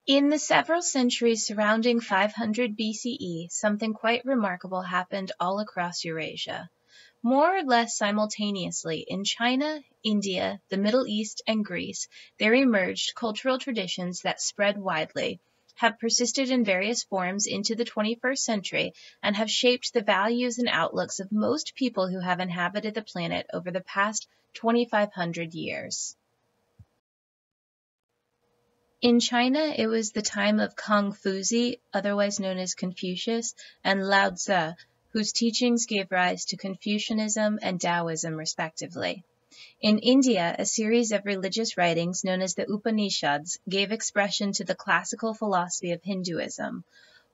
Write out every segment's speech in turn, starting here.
In the several centuries surrounding 500 BCE, something quite remarkable happened all across Eurasia. More or less simultaneously, in China, India, the Middle East, and Greece, there emerged cultural traditions that spread widely, have persisted in various forms into the 21st century, and have shaped the values and outlooks of most people who have inhabited the planet over the past 2,500 years. In China, it was the time of Kongfuzi, otherwise known as Confucius, and Lao Tzu, whose teachings gave rise to Confucianism and Taoism, respectively. In India, a series of religious writings known as the Upanishads gave expression to the classical philosophy of Hinduism,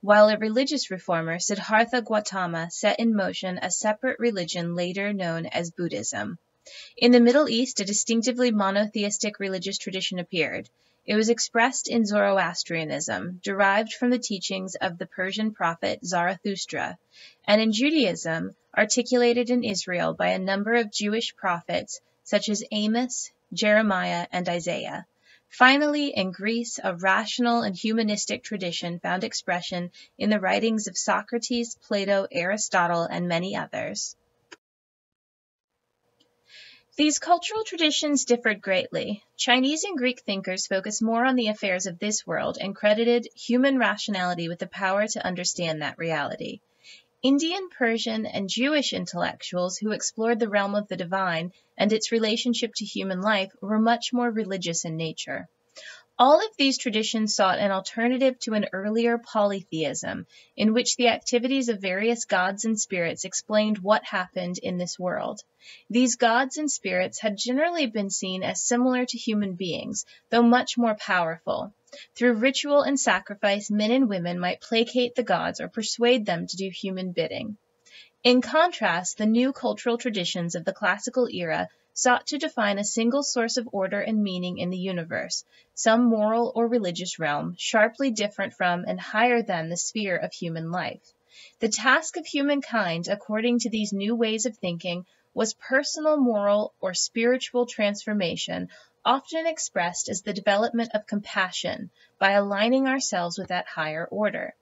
while a religious reformer, Siddhartha Gautama, set in motion a separate religion later known as Buddhism. In the Middle East, a distinctively monotheistic religious tradition appeared. It was expressed in Zoroastrianism, derived from the teachings of the Persian prophet Zarathustra, and in Judaism, articulated in Israel by a number of Jewish prophets such as Amos, Jeremiah, and Isaiah. Finally, in Greece, a rational and humanistic tradition found expression in the writings of Socrates, Plato, Aristotle, and many others. These cultural traditions differed greatly. Chinese and Greek thinkers focused more on the affairs of this world and credited human rationality with the power to understand that reality. Indian, Persian, and Jewish intellectuals who explored the realm of the divine and its relationship to human life were much more religious in nature. All of these traditions sought an alternative to an earlier polytheism, in which the activities of various gods and spirits explained what happened in this world. These gods and spirits had generally been seen as similar to human beings, though much more powerful. Through ritual and sacrifice, men and women might placate the gods or persuade them to do human bidding. In contrast, the new cultural traditions of the classical era sought to define a single source of order and meaning in the universe, some moral or religious realm, sharply different from and higher than the sphere of human life. The task of humankind, according to these new ways of thinking, was personal moral or spiritual transformation, often expressed as the development of compassion by aligning ourselves with that higher order.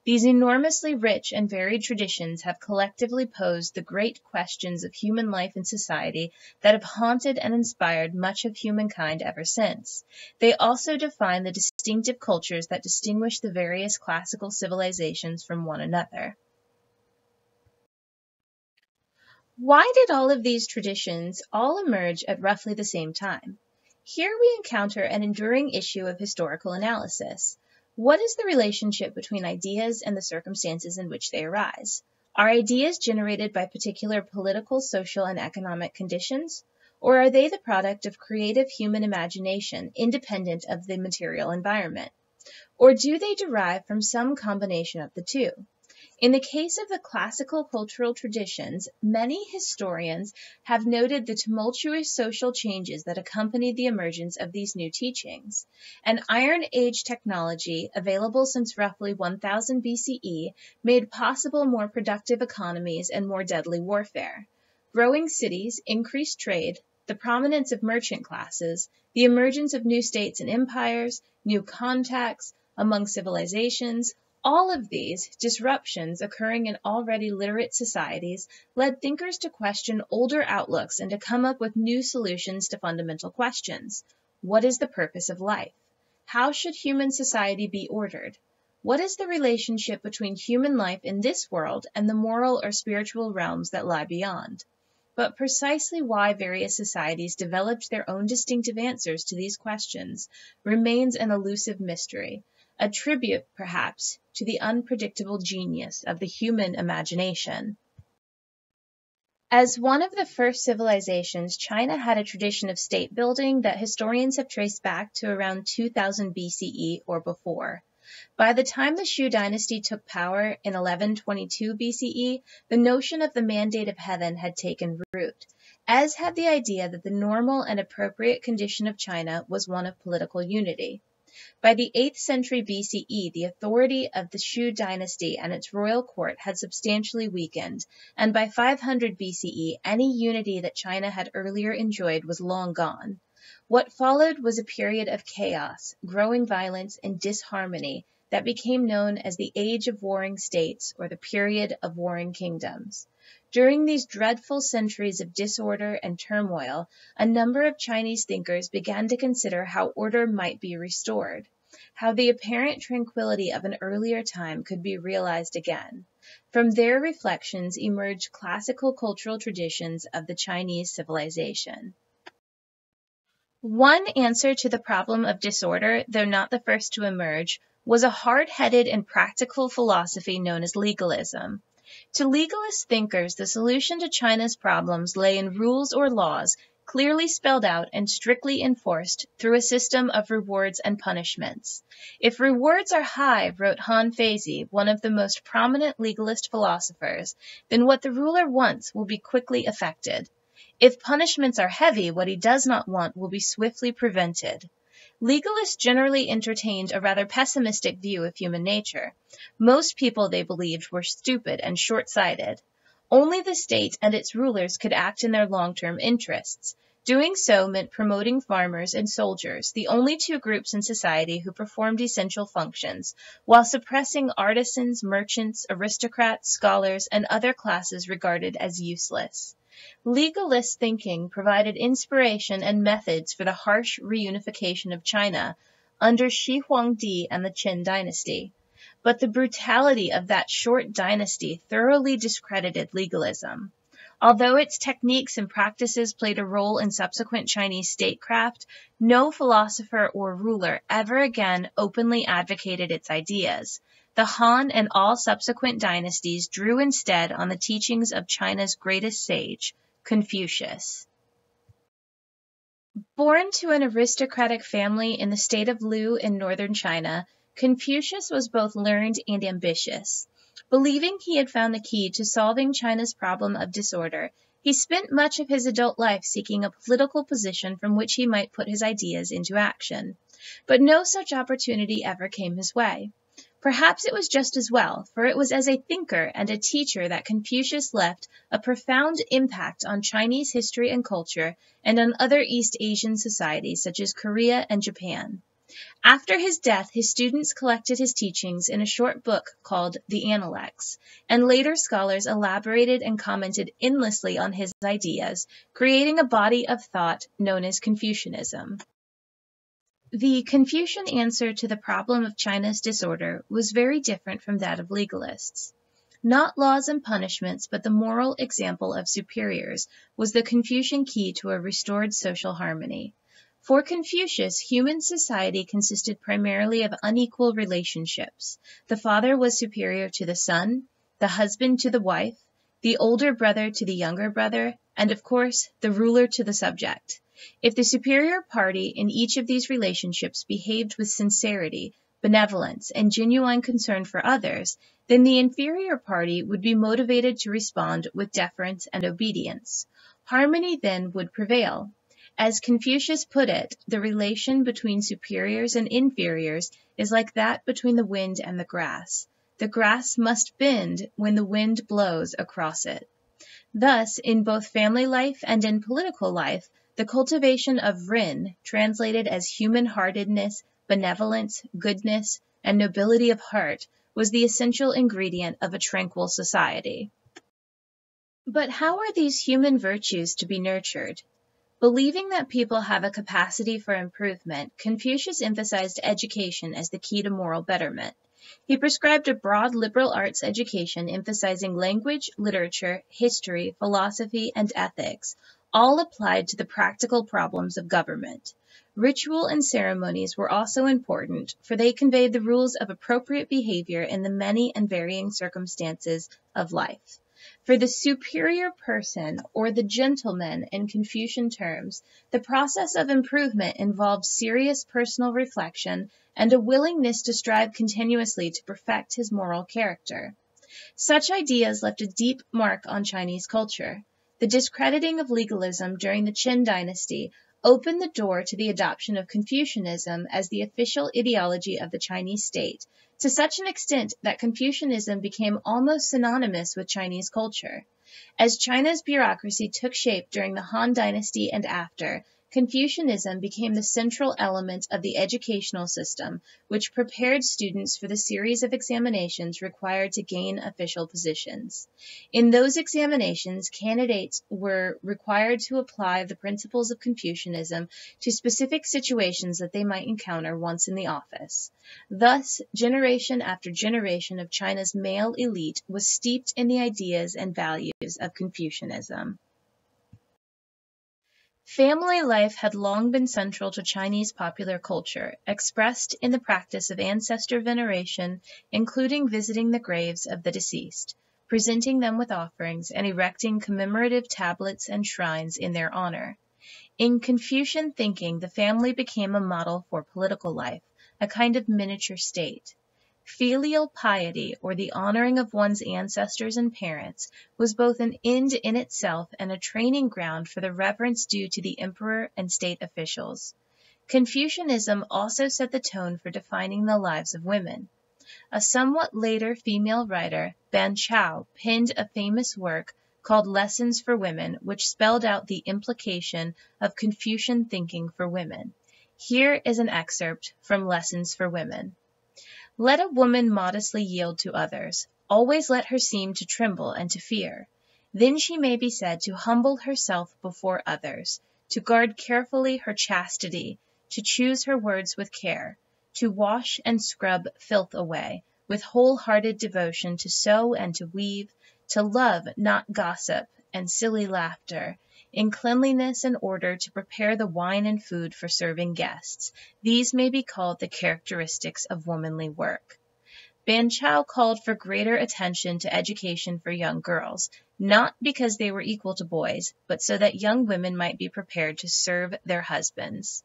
These enormously rich and varied traditions have collectively posed the great questions of human life and society that have haunted and inspired much of humankind ever since. They also define the distinctive cultures that distinguish the various classical civilizations from one another. Why did all of these traditions all emerge at roughly the same time? Here we encounter an enduring issue of historical analysis. What is the relationship between ideas and the circumstances in which they arise? Are ideas generated by particular political, social, and economic conditions? Or are they the product of creative human imagination, independent of the material environment? Or do they derive from some combination of the two? In the case of the classical cultural traditions, many historians have noted the tumultuous social changes that accompanied the emergence of these new teachings. An Iron Age technology, available since roughly 1000 BCE, made possible more productive economies and more deadly warfare. Growing cities, increased trade, the prominence of merchant classes, the emergence of new states and empires, new contacts among civilizations, all of these disruptions occurring in already literate societies led thinkers to question older outlooks and to come up with new solutions to fundamental questions. What is the purpose of life? How should human society be ordered? What is the relationship between human life in this world and the moral or spiritual realms that lie beyond? But precisely why various societies developed their own distinctive answers to these questions remains an elusive mystery, a tribute, perhaps, to the unpredictable genius of the human imagination. As one of the first civilizations, China had a tradition of state building that historians have traced back to around 2000 BCE or before. By the time the Shu dynasty took power in 1122 BCE, the notion of the mandate of heaven had taken root, as had the idea that the normal and appropriate condition of China was one of political unity. By the 8th century BCE, the authority of the Shu dynasty and its royal court had substantially weakened, and by 500 BCE, any unity that China had earlier enjoyed was long gone. What followed was a period of chaos, growing violence, and disharmony that became known as the Age of Warring States or the Period of Warring Kingdoms. During these dreadful centuries of disorder and turmoil, a number of Chinese thinkers began to consider how order might be restored, how the apparent tranquility of an earlier time could be realized again. From their reflections emerged classical cultural traditions of the Chinese civilization. One answer to the problem of disorder, though not the first to emerge, was a hard-headed and practical philosophy known as legalism. To legalist thinkers, the solution to China's problems lay in rules or laws clearly spelled out and strictly enforced through a system of rewards and punishments. If rewards are high, wrote Han Feizi, one of the most prominent legalist philosophers, then what the ruler wants will be quickly effected. If punishments are heavy, what he does not want will be swiftly prevented. Legalists generally entertained a rather pessimistic view of human nature. Most people, they believed, were stupid and short-sighted. Only the state and its rulers could act in their long-term interests. Doing so meant promoting farmers and soldiers, the only two groups in society who performed essential functions, while suppressing artisans, merchants, aristocrats, scholars, and other classes regarded as useless. Legalist thinking provided inspiration and methods for the harsh reunification of China under Shi Huangdi and the Qin dynasty. But the brutality of that short dynasty thoroughly discredited legalism. Although its techniques and practices played a role in subsequent Chinese statecraft, no philosopher or ruler ever again openly advocated its ideas. The Han and all subsequent dynasties drew instead on the teachings of China's greatest sage, Confucius. Born to an aristocratic family in the state of Lu in northern China, Confucius was both learned and ambitious. Believing he had found the key to solving China's problem of disorder, he spent much of his adult life seeking a political position from which he might put his ideas into action. But no such opportunity ever came his way. Perhaps it was just as well, for it was as a thinker and a teacher that Confucius left a profound impact on Chinese history and culture and on other East Asian societies such as Korea and Japan. After his death, his students collected his teachings in a short book called The Analects, and later scholars elaborated and commented endlessly on his ideas, creating a body of thought known as Confucianism. The Confucian answer to the problem of China's disorder was very different from that of legalists. Not laws and punishments, but the moral example of superiors was the Confucian key to a restored social harmony. For Confucius, human society consisted primarily of unequal relationships. The father was superior to the son, the husband to the wife, the older brother to the younger brother, and of course, the ruler to the subject. If the superior party in each of these relationships behaved with sincerity, benevolence, and genuine concern for others, then the inferior party would be motivated to respond with deference and obedience. Harmony then would prevail. As Confucius put it, the relation between superiors and inferiors is like that between the wind and the grass. The grass must bend when the wind blows across it. Thus, in both family life and in political life, the cultivation of Ren, translated as human-heartedness, benevolence, goodness, and nobility of heart, was the essential ingredient of a tranquil society. But how are these human virtues to be nurtured? Believing that people have a capacity for improvement, Confucius emphasized education as the key to moral betterment. He prescribed a broad liberal arts education emphasizing language, literature, history, philosophy, and ethics, all applied to the practical problems of government. Ritual and ceremonies were also important, for they conveyed the rules of appropriate behavior in the many and varying circumstances of life. For the superior person, or the gentleman in Confucian terms, the process of improvement involved serious personal reflection and a willingness to strive continuously to perfect his moral character. Such ideas left a deep mark on Chinese culture. The discrediting of legalism during the Qin dynasty opened the door to the adoption of Confucianism as the official ideology of the Chinese state, to such an extent that Confucianism became almost synonymous with Chinese culture. As China's bureaucracy took shape during the Han dynasty and after, Confucianism became the central element of the educational system, which prepared students for the series of examinations required to gain official positions. In those examinations, candidates were required to apply the principles of Confucianism to specific situations that they might encounter once in the office. Thus, generation after generation of China's male elite was steeped in the ideas and values of Confucianism. Family life had long been central to Chinese popular culture, expressed in the practice of ancestor veneration, including visiting the graves of the deceased, presenting them with offerings, and erecting commemorative tablets and shrines in their honor. In Confucian thinking, the family became a model for political life, a kind of miniature state. Filial piety, or the honoring of one's ancestors and parents, was both an end in itself and a training ground for the reverence due to the emperor and state officials. Confucianism also set the tone for defining the lives of women. A somewhat later female writer, Ban Chao, penned a famous work called Lessons for Women, which spelled out the implication of Confucian thinking for women. Here is an excerpt from Lessons for Women. Let a woman modestly yield to others. Always let her seem to tremble and to fear. Then she may be said to humble herself before others, to guard carefully her chastity, to choose her words with care, to wash and scrub filth away, with whole-hearted devotion to sew and to weave, to love, not gossip, and silly laughter, in cleanliness and order to prepare the wine and food for serving guests. These may be called the characteristics of womanly work. Ban Chao called for greater attention to education for young girls, not because they were equal to boys, but so that young women might be prepared to serve their husbands.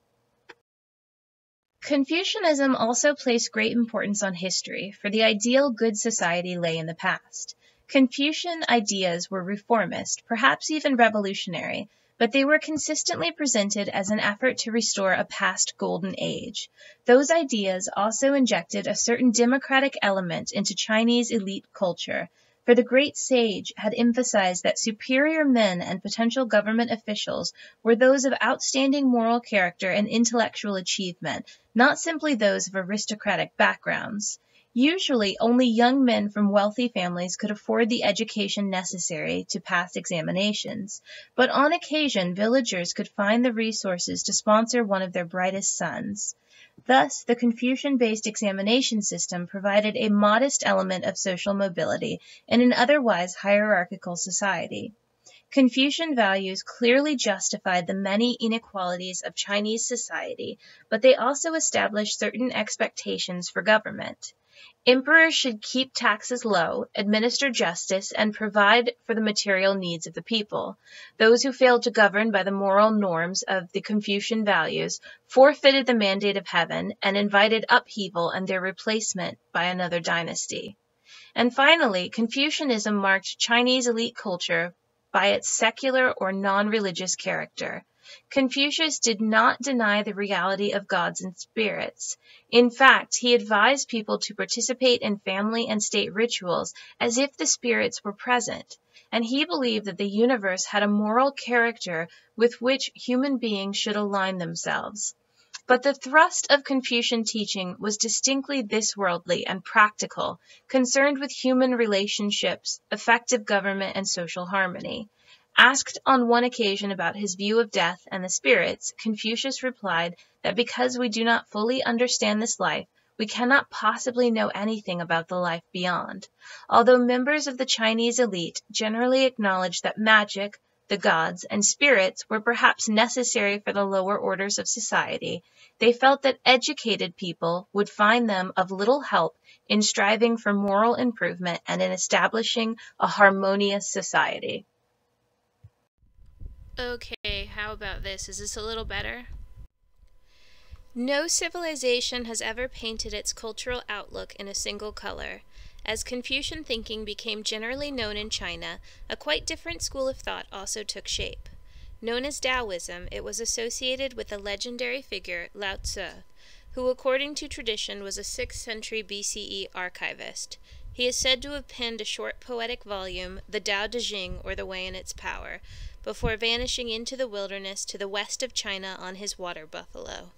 Confucianism also placed great importance on history, for the ideal good society lay in the past. Confucian ideas were reformist, perhaps even revolutionary, but they were consistently presented as an effort to restore a past golden age. Those ideas also injected a certain democratic element into Chinese elite culture, for the great sage had emphasized that superior men and potential government officials were those of outstanding moral character and intellectual achievement, not simply those of aristocratic backgrounds. Usually, only young men from wealthy families could afford the education necessary to pass examinations, but on occasion villagers could find the resources to sponsor one of their brightest sons. Thus, the Confucian-based examination system provided a modest element of social mobility in an otherwise hierarchical society. Confucian values clearly justified the many inequalities of Chinese society, but they also established certain expectations for government. Emperors should keep taxes low, administer justice, and provide for the material needs of the people. Those who failed to govern by the moral norms of the Confucian values forfeited the mandate of heaven and invited upheaval and their replacement by another dynasty. And finally, Confucianism marked Chinese elite culture by its secular or non-religious character. Confucius did not deny the reality of gods and spirits. In fact, he advised people to participate in family and state rituals as if the spirits were present, and he believed that the universe had a moral character with which human beings should align themselves. But the thrust of Confucian teaching was distinctly this-worldly and practical, concerned with human relationships, effective government, and social harmony. Asked on one occasion about his view of death and the spirits, Confucius replied that because we do not fully understand this life, we cannot possibly know anything about the life beyond. Although members of the Chinese elite generally acknowledged that magic, the gods, and spirits were perhaps necessary for the lower orders of society, they felt that educated people would find them of little help in striving for moral improvement and in establishing a harmonious society. Okay, how about this? Is this a little better? No civilization has ever painted its cultural outlook in a single color. As Confucian thinking became generally known in China, a quite different school of thought also took shape. Known as Taoism, it was associated with the legendary figure Lao Tzu, who according to tradition was a 6th century B.C.E. archivist. He is said to have penned a short poetic volume, the Tao Te Ching, or The Way and Its Power, before vanishing into the wilderness to the west of China on his water buffalo.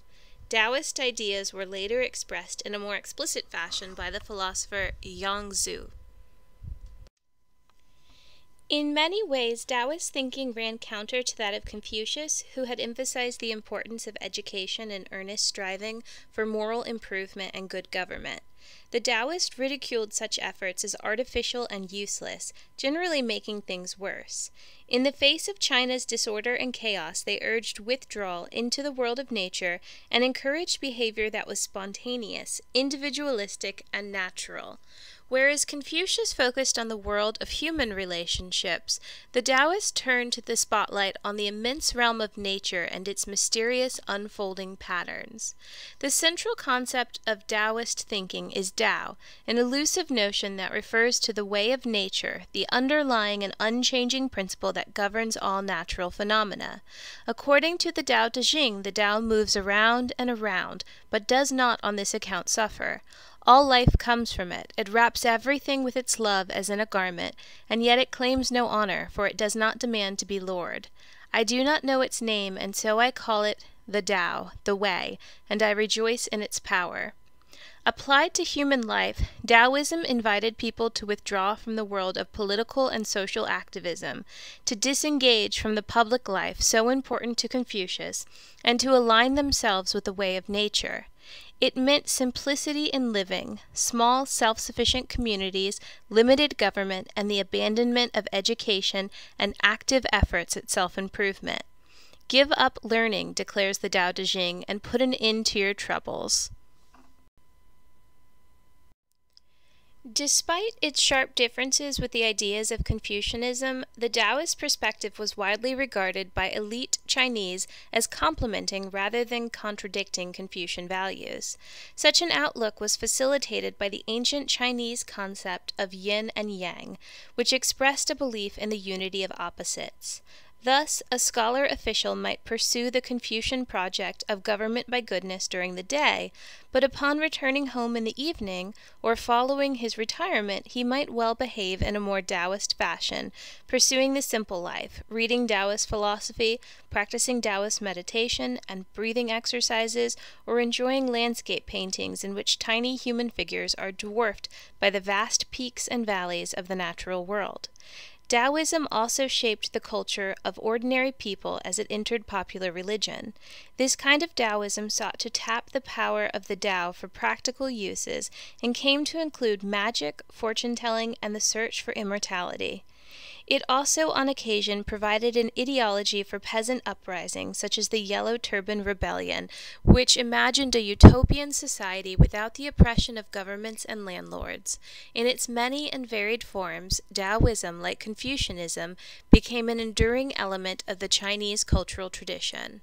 Taoist ideas were later expressed in a more explicit fashion by the philosopher Yang Zhu. In many ways, Taoist thinking ran counter to that of Confucius, who had emphasized the importance of education and earnest striving for moral improvement and good government. The Taoists ridiculed such efforts as artificial and useless, generally making things worse. In the face of China's disorder and chaos, they urged withdrawal into the world of nature and encouraged behavior that was spontaneous, individualistic, and natural. Whereas Confucius focused on the world of human relationships, the Taoists turned the spotlight on the immense realm of nature and its mysterious unfolding patterns. The central concept of Taoist thinking is Tao, an elusive notion that refers to the way of nature, the underlying and unchanging principle that governs all natural phenomena. According to the Tao Te Ching, the Tao moves around and around, but does not on this account suffer. All life comes from it. It wraps everything with its love as in a garment, and yet it claims no honor, for it does not demand to be lord. I do not know its name, and so I call it the Tao, the way, and I rejoice in its power. Applied to human life, Taoism invited people to withdraw from the world of political and social activism, to disengage from the public life so important to Confucius, and to align themselves with the way of nature. It meant simplicity in living, small self-sufficient communities, limited government, and the abandonment of education and active efforts at self-improvement. Give up learning, declares the Tao Te Ching, and put an end to your troubles. Despite its sharp differences with the ideas of Confucianism, the Taoist perspective was widely regarded by elite Chinese as complementing rather than contradicting Confucian values. Such an outlook was facilitated by the ancient Chinese concept of yin and yang, which expressed a belief in the unity of opposites. Thus, a scholar official might pursue the Confucian project of government by goodness during the day, but upon returning home in the evening, or following his retirement, he might well behave in a more Taoist fashion, pursuing the simple life, reading Taoist philosophy, practicing Taoist meditation and breathing exercises, or enjoying landscape paintings in which tiny human figures are dwarfed by the vast peaks and valleys of the natural world. Taoism also shaped the culture of ordinary people as it entered popular religion. This kind of Taoism sought to tap the power of the Tao for practical uses and came to include magic, fortune-telling, and the search for immortality. It also, on occasion, provided an ideology for peasant uprisings, such as the Yellow Turban Rebellion, which imagined a utopian society without the oppression of governments and landlords. In its many and varied forms, Taoism, like Confucianism, became an enduring element of the Chinese cultural tradition.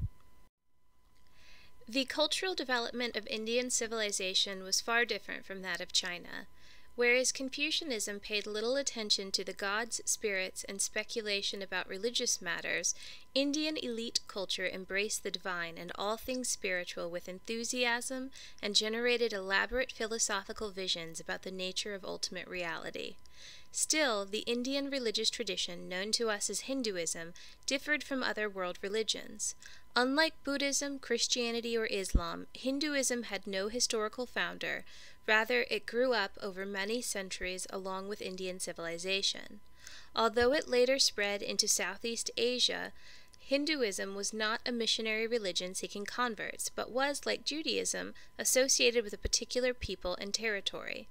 The cultural development of Indian civilization was far different from that of China. Whereas Confucianism paid little attention to the gods, spirits, and speculation about religious matters, Indian elite culture embraced the divine and all things spiritual with enthusiasm and generated elaborate philosophical visions about the nature of ultimate reality. Still, the Indian religious tradition, known to us as Hinduism, differed from other world religions. Unlike Buddhism, Christianity, or Islam, Hinduism had no historical founder. Rather, it grew up over many centuries along with Indian civilization. Although it later spread into Southeast Asia, Hinduism was not a missionary religion seeking converts, but was, like Judaism, associated with a particular people and territory.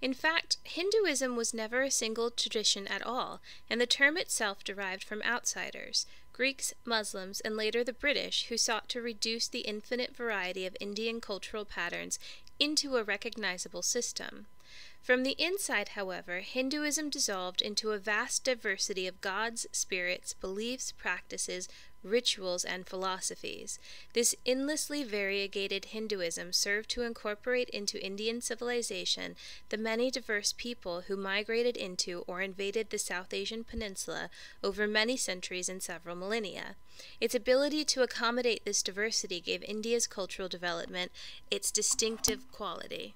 In fact, Hinduism was never a single tradition at all, and the term itself derived from outsiders, Greeks, Muslims, and later the British, who sought to reduce the infinite variety of Indian cultural patterns into a recognizable system. From the inside, however, Hinduism dissolved into a vast diversity of gods, spirits, beliefs, practices, rituals, and philosophies. This endlessly variegated Hinduism served to incorporate into Indian civilization the many diverse people who migrated into or invaded the South Asian peninsula over many centuries and several millennia. Its ability to accommodate this diversity gave India's cultural development its distinctive quality.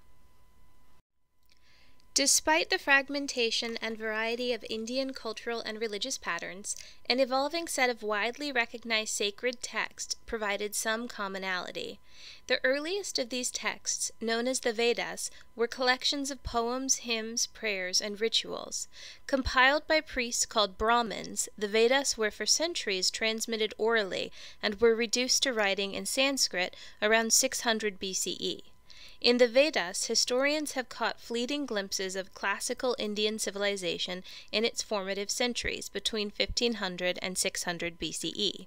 Despite the fragmentation and variety of Indian cultural and religious patterns, an evolving set of widely recognized sacred texts provided some commonality. The earliest of these texts, known as the Vedas, were collections of poems, hymns, prayers, and rituals. Compiled by priests called Brahmins, the Vedas were for centuries transmitted orally and were reduced to writing in Sanskrit around 600 B.C.E. In the Vedas, historians have caught fleeting glimpses of classical Indian civilization in its formative centuries between 1500 and 600 BCE.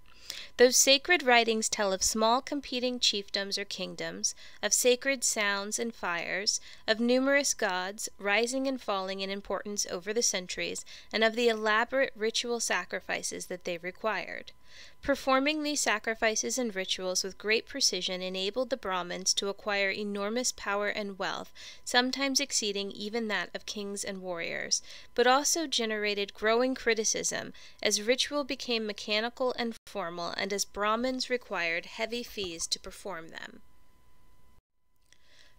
Those sacred writings tell of small competing chiefdoms or kingdoms, of sacred sounds and fires, of numerous gods rising and falling in importance over the centuries, and of the elaborate ritual sacrifices that they required. Performing these sacrifices and rituals with great precision enabled the Brahmins to acquire enormous power and wealth, sometimes exceeding even that of kings and warriors, but also generated growing criticism as ritual became mechanical and formal and as Brahmins required heavy fees to perform them.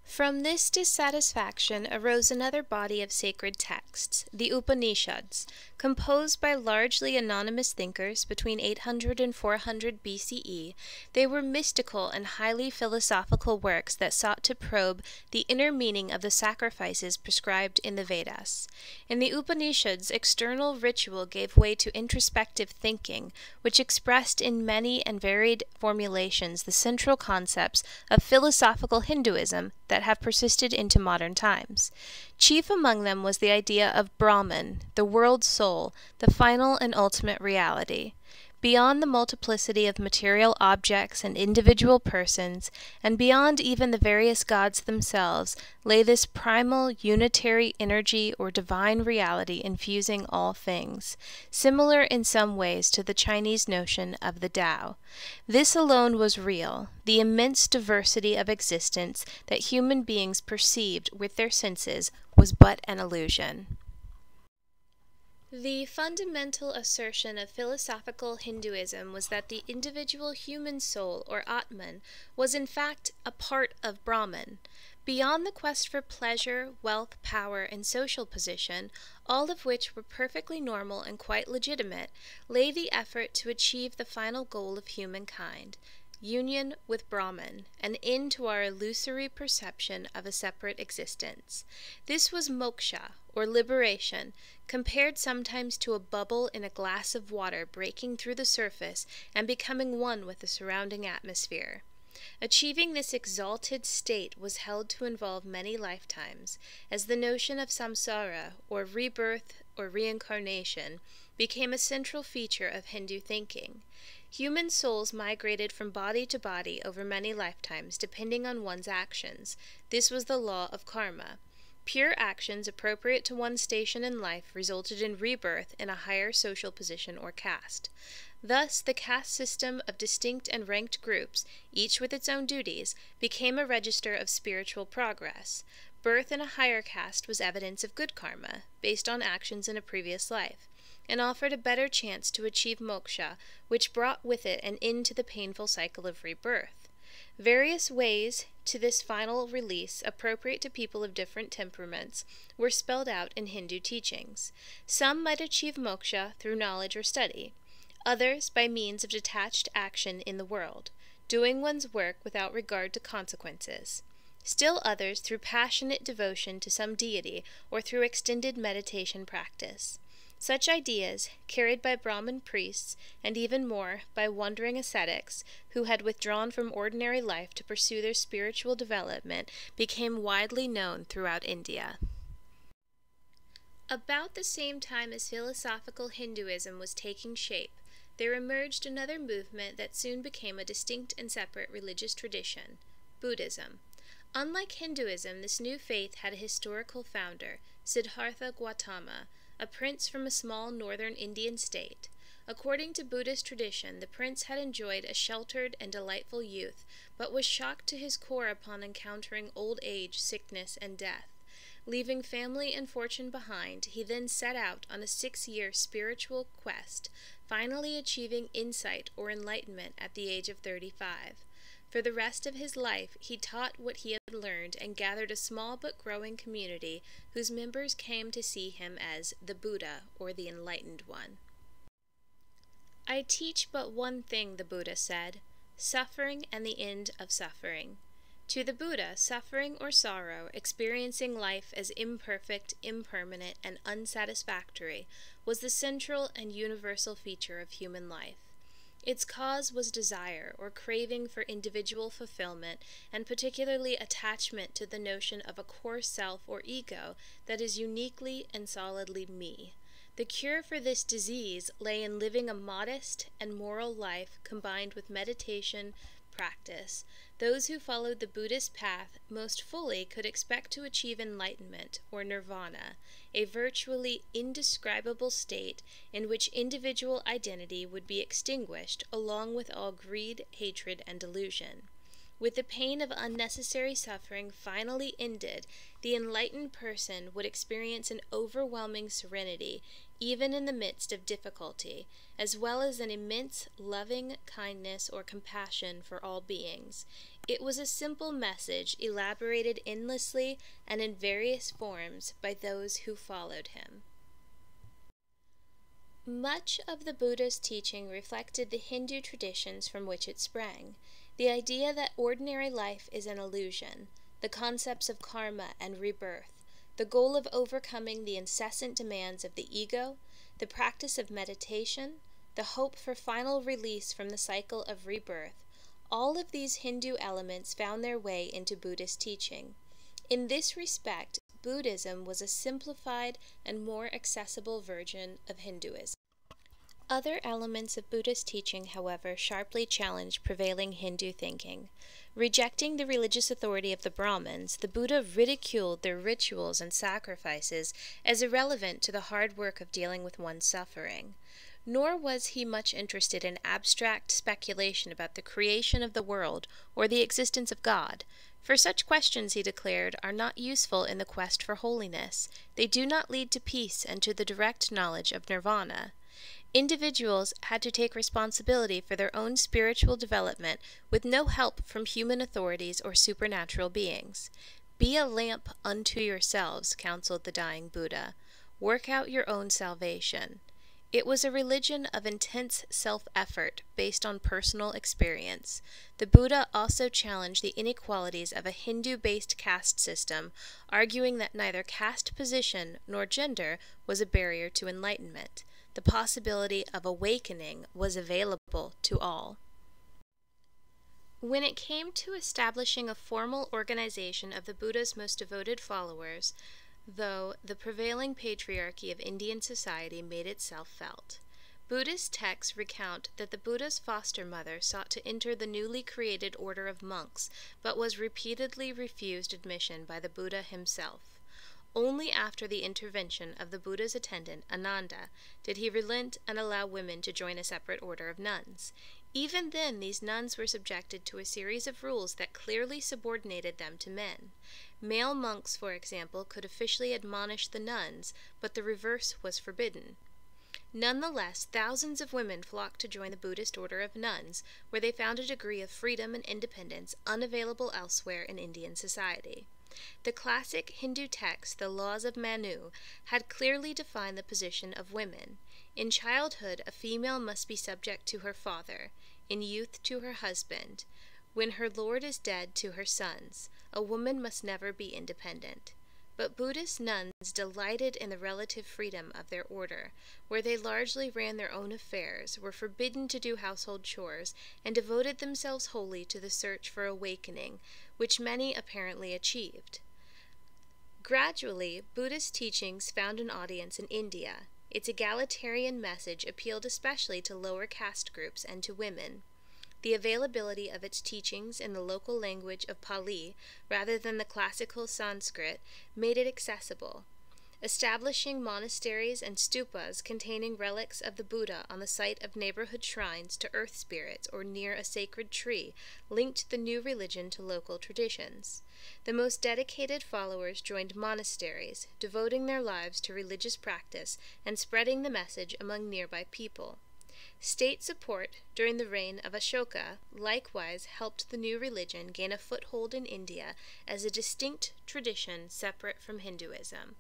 From this dissatisfaction arose another body of sacred texts, the Upanishads, composed by largely anonymous thinkers between 800 and 400 BCE. They were mystical and highly philosophical works that sought to probe the inner meaning of the sacrifices prescribed in the Vedas. In the Upanishads, external ritual gave way to introspective thinking, which expressed in many and varied formulations the central concepts of philosophical Hinduism that have persisted into modern times. Chief among them was the idea of Brahman, the world soul, the final and ultimate reality. Beyond the multiplicity of material objects and individual persons, and beyond even the various gods themselves, lay this primal, unitary energy or divine reality infusing all things, similar in some ways to the Chinese notion of the Tao. This alone was real, the immense diversity of existence that human beings perceived with their senses was but an illusion. The fundamental assertion of philosophical Hinduism was that the individual human soul, or Atman, was in fact a part of Brahman. Beyond the quest for pleasure, wealth, power, and social position, all of which were perfectly normal and quite legitimate, lay the effort to achieve the final goal of humankind, union with Brahman, an end to our illusory perception of a separate existence. This was moksha, or liberation, compared sometimes to a bubble in a glass of water breaking through the surface and becoming one with the surrounding atmosphere. Achieving this exalted state was held to involve many lifetimes, as the notion of samsara, or rebirth or reincarnation, became a central feature of Hindu thinking. Human souls migrated from body to body over many lifetimes, depending on one's actions. This was the law of karma. Pure actions appropriate to one's station in life resulted in rebirth in a higher social position or caste. Thus, the caste system of distinct and ranked groups, each with its own duties, became a register of spiritual progress. Birth in a higher caste was evidence of good karma, based on actions in a previous life, and offered a better chance to achieve moksha, which brought with it an end to the painful cycle of rebirth. Various ways to this final release, appropriate to people of different temperaments, were spelled out in Hindu teachings. Some might achieve moksha through knowledge or study, others by means of detached action in the world, doing one's work without regard to consequences. Still others through passionate devotion to some deity or through extended meditation practice. Such ideas, carried by Brahmin priests, and even more by wandering ascetics who had withdrawn from ordinary life to pursue their spiritual development, became widely known throughout India. About the same time as philosophical Hinduism was taking shape, there emerged another movement that soon became a distinct and separate religious tradition, Buddhism. Unlike Hinduism, this new faith had a historical founder, Siddhartha Gautama, a prince from a small northern Indian state. According to Buddhist tradition, the prince had enjoyed a sheltered and delightful youth, but was shocked to his core upon encountering old age, sickness, and death. Leaving family and fortune behind, he then set out on a 6-year spiritual quest, finally achieving insight or enlightenment at the age of 35. For the rest of his life, he taught what he had learned and gathered a small but growing community whose members came to see him as the Buddha, or the Enlightened One. "I teach but one thing," the Buddha said, "suffering and the end of suffering." To the Buddha, suffering or sorrow, experiencing life as imperfect, impermanent, and unsatisfactory, was the central and universal feature of human life. Its cause was desire or craving for individual fulfillment, and particularly attachment to the notion of a core self or ego that is uniquely and solidly me. The cure for this disease lay in living a modest and moral life combined with meditation practice. Those who followed the Buddhist path most fully could expect to achieve enlightenment, or nirvana, a virtually indescribable state in which individual identity would be extinguished along with all greed, hatred, and delusion. With the pain of unnecessary suffering finally ended, the enlightened person would experience an overwhelming serenity, even in the midst of difficulty, as well as an immense loving kindness or compassion for all beings. It was a simple message elaborated endlessly and in various forms by those who followed him. Much of the Buddha's teaching reflected the Hindu traditions from which it sprang. The idea that ordinary life is an illusion, the concepts of karma and rebirth, the goal of overcoming the incessant demands of the ego, the practice of meditation, the hope for final release from the cycle of rebirth, all of these Hindu elements found their way into Buddhist teaching. In this respect, Buddhism was a simplified and more accessible version of Hinduism. Other elements of Buddhist teaching, however, sharply challenged prevailing Hindu thinking. Rejecting the religious authority of the Brahmins, the Buddha ridiculed their rituals and sacrifices as irrelevant to the hard work of dealing with one's suffering. Nor was he much interested in abstract speculation about the creation of the world or the existence of God. For such questions, he declared, are not useful in the quest for holiness. They do not lead to peace and to the direct knowledge of nirvana. Individuals had to take responsibility for their own spiritual development with no help from human authorities or supernatural beings. "Be a lamp unto yourselves," counseled the dying Buddha. "Work out your own salvation." It was a religion of intense self-effort based on personal experience. The Buddha also challenged the inequalities of a Hindu-based caste system, arguing that neither caste position nor gender was a barrier to enlightenment. The possibility of awakening was available to all. When it came to establishing a formal organization of the Buddha's most devoted followers, though, the prevailing patriarchy of Indian society made itself felt. Buddhist texts recount that the Buddha's foster mother sought to enter the newly created order of monks, but was repeatedly refused admission by the Buddha himself. Only after the intervention of the Buddha's attendant, Ananda, did he relent and allow women to join a separate order of nuns. Even then, these nuns were subjected to a series of rules that clearly subordinated them to men. Male monks, for example, could officially admonish the nuns, but the reverse was forbidden. Nonetheless, thousands of women flocked to join the Buddhist order of nuns, where they found a degree of freedom and independence unavailable elsewhere in Indian society. The classic Hindu text, the Laws of Manu, had clearly defined the position of women. In childhood, a female must be subject to her father, in youth to her husband. When her lord is dead, to her sons. A woman must never be independent. But Buddhist nuns delighted in the relative freedom of their order, where they largely ran their own affairs, were forbidden to do household chores, and devoted themselves wholly to the search for awakening, which many apparently achieved. Gradually, Buddhist teachings found an audience in India. Its egalitarian message appealed especially to lower caste groups and to women. The availability of its teachings in the local language of Pali, rather than the classical Sanskrit, made it accessible. Establishing monasteries and stupas containing relics of the Buddha on the site of neighborhood shrines to earth spirits or near a sacred tree linked the new religion to local traditions. The most dedicated followers joined monasteries, devoting their lives to religious practice and spreading the message among nearby people. State support during the reign of Ashoka likewise helped the new religion gain a foothold in India as a distinct tradition separate from Hinduism.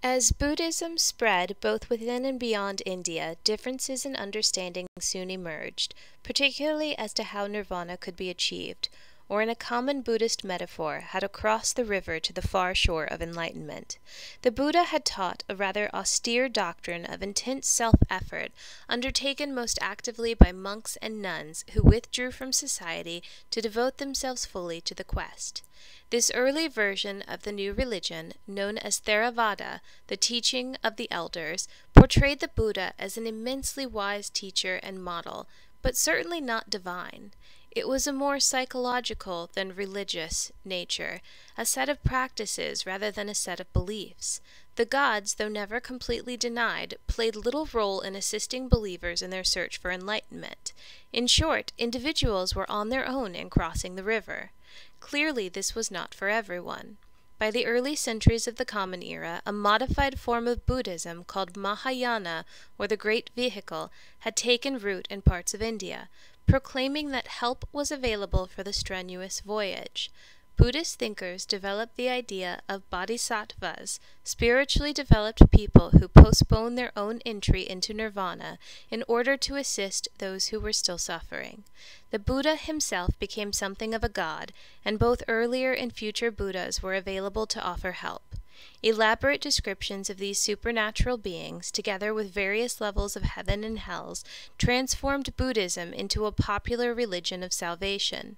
As Buddhism spread both within and beyond India, differences in understanding soon emerged, particularly as to how nirvana could be achieved, or in a common Buddhist metaphor, how to cross the river to the far shore of enlightenment. The Buddha had taught a rather austere doctrine of intense self-effort, undertaken most actively by monks and nuns who withdrew from society to devote themselves fully to the quest. This early version of the new religion, known as Theravada, the teaching of the elders, portrayed the Buddha as an immensely wise teacher and model, but certainly not divine. It was a more psychological than religious nature, a set of practices rather than a set of beliefs. The gods, though never completely denied, played little role in assisting believers in their search for enlightenment. In short, individuals were on their own in crossing the river. Clearly, this was not for everyone. By the early centuries of the Common Era, a modified form of Buddhism called Mahayana, or the Great Vehicle, had taken root in parts of India, proclaiming that help was available for the strenuous voyage. Buddhist thinkers developed the idea of bodhisattvas, spiritually developed people who postpone their own entry into nirvana in order to assist those who were still suffering. The Buddha himself became something of a god, and both earlier and future Buddhas were available to offer help. Elaborate descriptions of these supernatural beings, together with various levels of heaven and hells, transformed Buddhism into a popular religion of salvation.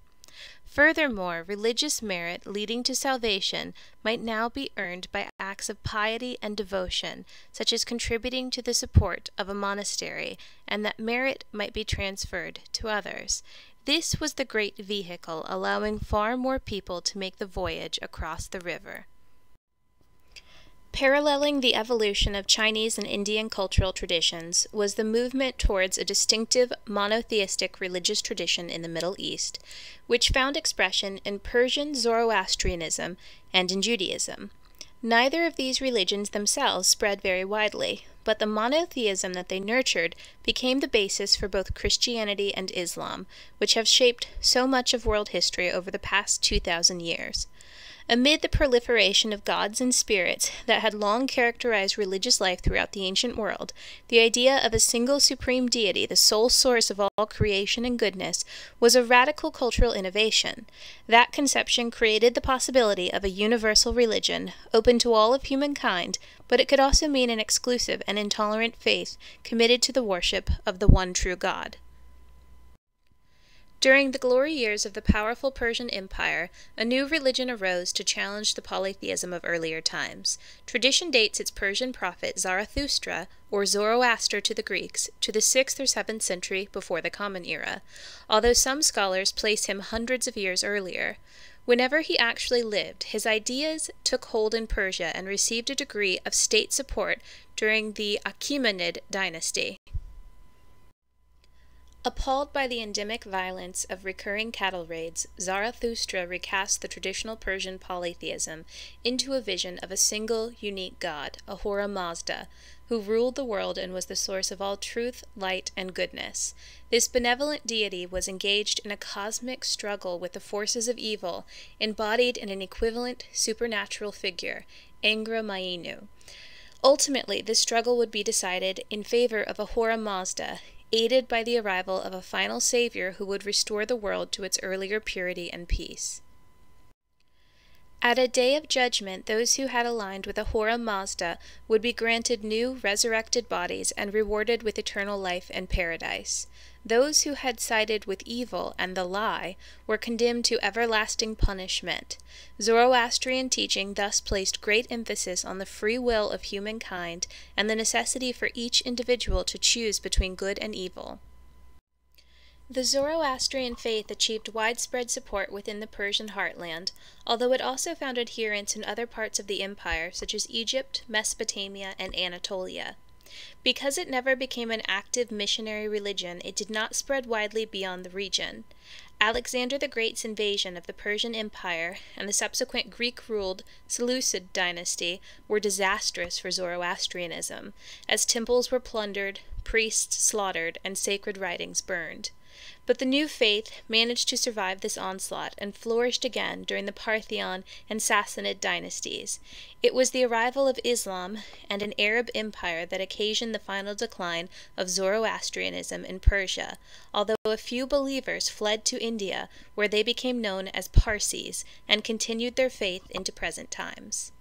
Furthermore, religious merit leading to salvation might now be earned by acts of piety and devotion, such as contributing to the support of a monastery, and that merit might be transferred to others. This was the great vehicle, allowing far more people to make the voyage across the river. Paralleling the evolution of Chinese and Indian cultural traditions was the movement towards a distinctive monotheistic religious tradition in the Middle East, which found expression in Persian Zoroastrianism and in Judaism. Neither of these religions themselves spread very widely, but the monotheism that they nurtured became the basis for both Christianity and Islam, which have shaped so much of world history over the past 2,000 years. Amid the proliferation of gods and spirits that had long characterized religious life throughout the ancient world, the idea of a single supreme deity, the sole source of all creation and goodness, was a radical cultural innovation. That conception created the possibility of a universal religion, open to all of humankind, but it could also mean an exclusive and intolerant faith committed to the worship of the one true God. During the glory years of the powerful Persian Empire, a new religion arose to challenge the polytheism of earlier times. Tradition dates its Persian prophet Zarathustra, or Zoroaster to the Greeks, to the 6th or 7th century before the Common Era, although some scholars place him hundreds of years earlier. Whenever he actually lived, his ideas took hold in Persia and received a degree of state support during the Achaemenid dynasty. Appalled by the endemic violence of recurring cattle raids, Zarathustra recast the traditional Persian polytheism into a vision of a single, unique god, Ahura Mazda, who ruled the world and was the source of all truth, light, and goodness. This benevolent deity was engaged in a cosmic struggle with the forces of evil, embodied in an equivalent supernatural figure, Angra Mainyu. Ultimately, this struggle would be decided in favor of Ahura Mazda, aided by the arrival of a final savior who would restore the world to its earlier purity and peace. At a day of judgment, those who had aligned with Ahura Mazda would be granted new, resurrected bodies and rewarded with eternal life and paradise. Those who had sided with evil and the lie were condemned to everlasting punishment. Zoroastrian teaching thus placed great emphasis on the free will of humankind and the necessity for each individual to choose between good and evil. The Zoroastrian faith achieved widespread support within the Persian heartland, although it also found adherents in other parts of the empire, such as Egypt, Mesopotamia, and Anatolia. Because it never became an active missionary religion, it did not spread widely beyond the region. Alexander the Great's invasion of the Persian Empire and the subsequent Greek-ruled Seleucid dynasty were disastrous for Zoroastrianism, as temples were plundered, priests slaughtered, and sacred writings burned. But the new faith managed to survive this onslaught and flourished again during the Parthian and Sassanid dynasties. It was the arrival of Islam and an Arab empire that occasioned the final decline of Zoroastrianism in Persia, although a few believers fled to India, where they became known as Parsis and continued their faith into present times.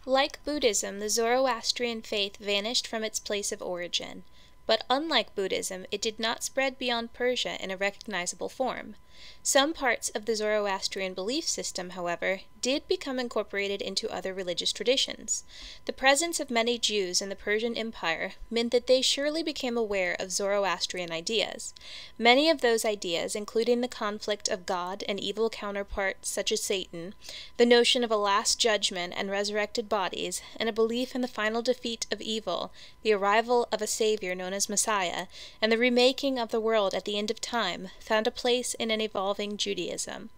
Like Buddhism, the Zoroastrian faith vanished from its place of origin. But unlike Buddhism, it did not spread beyond Persia in a recognizable form. Some parts of the Zoroastrian belief system, however, did become incorporated into other religious traditions. The presence of many Jews in the Persian Empire meant that they surely became aware of Zoroastrian ideas. Many of those ideas, including the conflict of God and evil counterparts such as Satan, the notion of a last judgment and resurrected bodies, and a belief in the final defeat of evil, the arrival of a savior known as Messiah, and the remaking of the world at the end of time, found a place in an evolving Judaism.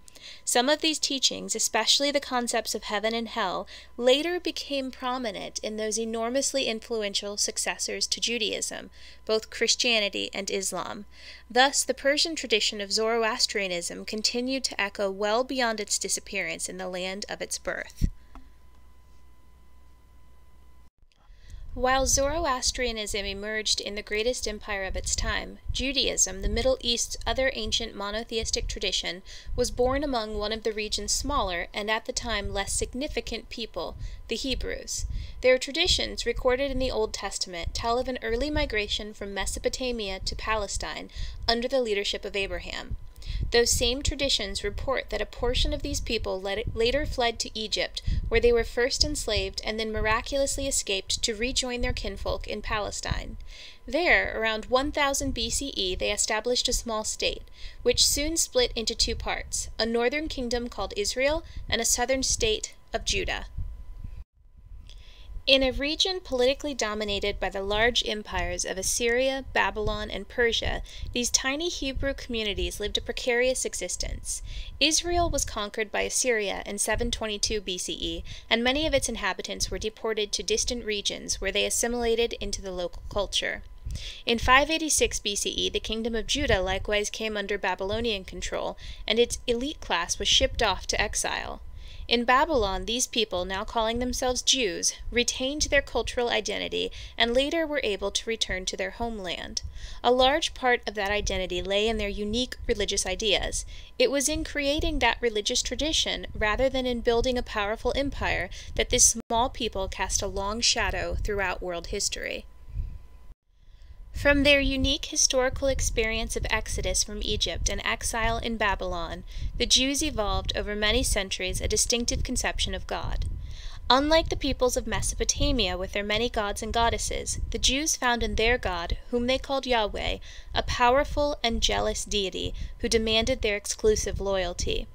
Some of these teachings, especially the concepts of heaven and hell, later became prominent in those enormously influential successors to Judaism, both Christianity and Islam. Thus, the Persian tradition of Zoroastrianism continued to echo well beyond its disappearance in the land of its birth. While Zoroastrianism emerged in the greatest empire of its time, Judaism, the Middle East's other ancient monotheistic tradition, was born among one of the region's smaller and at the time less significant people, the Hebrews. Their traditions, recorded in the Old Testament, tell of an early migration from Mesopotamia to Palestine under the leadership of Abraham. Those same traditions report that a portion of these people later fled to Egypt, where they were first enslaved and then miraculously escaped to rejoin their kinfolk in Palestine. There, around 1000 B.C.E., they established a small state, which soon split into two parts, a northern kingdom called Israel and a southern state of Judah. In a region politically dominated by the large empires of Assyria, Babylon, and Persia, these tiny Hebrew communities lived a precarious existence. Israel was conquered by Assyria in 722 BCE, and many of its inhabitants were deported to distant regions where they assimilated into the local culture. In 586 BCE, the kingdom of Judah likewise came under Babylonian control, and its elite class was shipped off to exile. In Babylon, these people, now calling themselves Jews, retained their cultural identity and later were able to return to their homeland. A large part of that identity lay in their unique religious ideas. It was in creating that religious tradition, rather than in building a powerful empire, that this small people cast a long shadow throughout world history. From their unique historical experience of exodus from Egypt and exile in Babylon, the Jews evolved over many centuries a distinctive conception of God. Unlike the peoples of Mesopotamia with their many gods and goddesses, the Jews found in their God, whom they called Yahweh, a powerful and jealous deity who demanded their exclusive loyalty.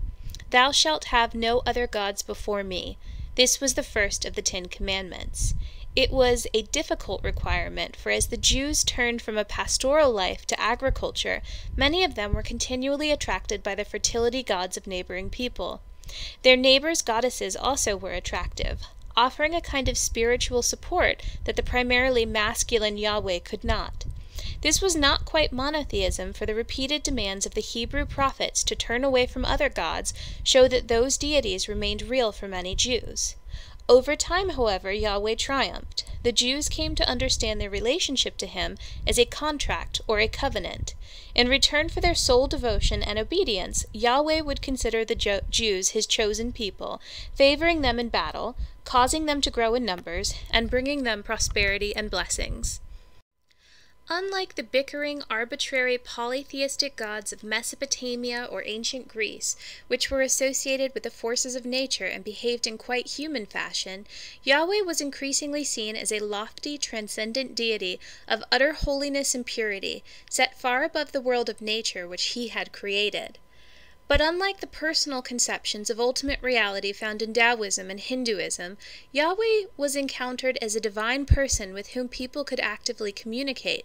"Thou shalt have no other gods before me." This was the first of the 10 Commandments. It was a difficult requirement, for as the Jews turned from a pastoral life to agriculture, many of them were continually attracted by the fertility gods of neighboring people. Their neighbors' goddesses also were attractive, offering a kind of spiritual support that the primarily masculine Yahweh could not. This was not quite monotheism, for the repeated demands of the Hebrew prophets to turn away from other gods show that those deities remained real for many Jews. Over time, however, Yahweh triumphed. The Jews came to understand their relationship to him as a contract or a covenant. In return for their sole devotion and obedience, Yahweh would consider the Jews his chosen people, favoring them in battle, causing them to grow in numbers, and bringing them prosperity and blessings. Unlike the bickering, arbitrary, polytheistic gods of Mesopotamia or ancient Greece, which were associated with the forces of nature and behaved in quite human fashion, Yahweh was increasingly seen as a lofty, transcendent deity of utter holiness and purity, set far above the world of nature which he had created. But unlike the personal conceptions of ultimate reality found in Taoism and Hinduism, Yahweh was encountered as a divine person with whom people could actively communicate.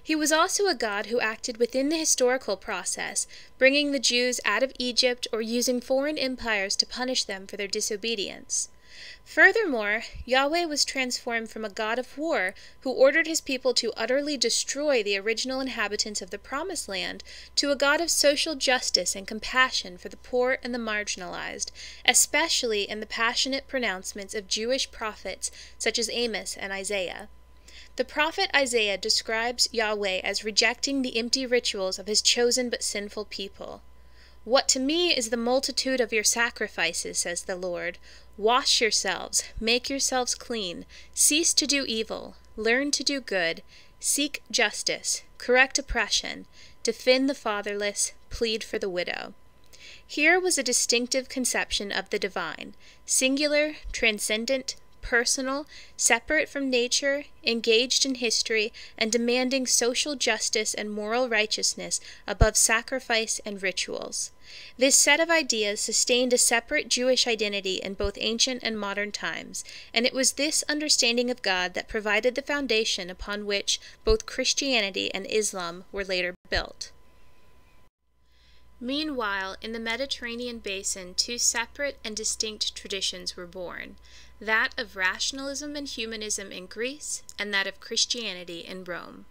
He was also a God who acted within the historical process, bringing the Jews out of Egypt or using foreign empires to punish them for their disobedience. Furthermore, Yahweh was transformed from a God of war who ordered his people to utterly destroy the original inhabitants of the Promised Land to a God of social justice and compassion for the poor and the marginalized, especially in the passionate pronouncements of Jewish prophets such as Amos and Isaiah. The prophet Isaiah describes Yahweh as rejecting the empty rituals of his chosen but sinful people. "What to me is the multitude of your sacrifices, says the Lord. Wash yourselves, make yourselves clean, cease to do evil, learn to do good, seek justice, correct oppression, defend the fatherless, plead for the widow." Here was a distinctive conception of the divine, singular, transcendent, personal, separate from nature, engaged in history, and demanding social justice and moral righteousness above sacrifice and rituals. This set of ideas sustained a separate Jewish identity in both ancient and modern times, and it was this understanding of God that provided the foundation upon which both Christianity and Islam were later built. Meanwhile, in the Mediterranean Basin, two separate and distinct traditions were born, that of rationalism and humanism in Greece, and that of Christianity in Rome.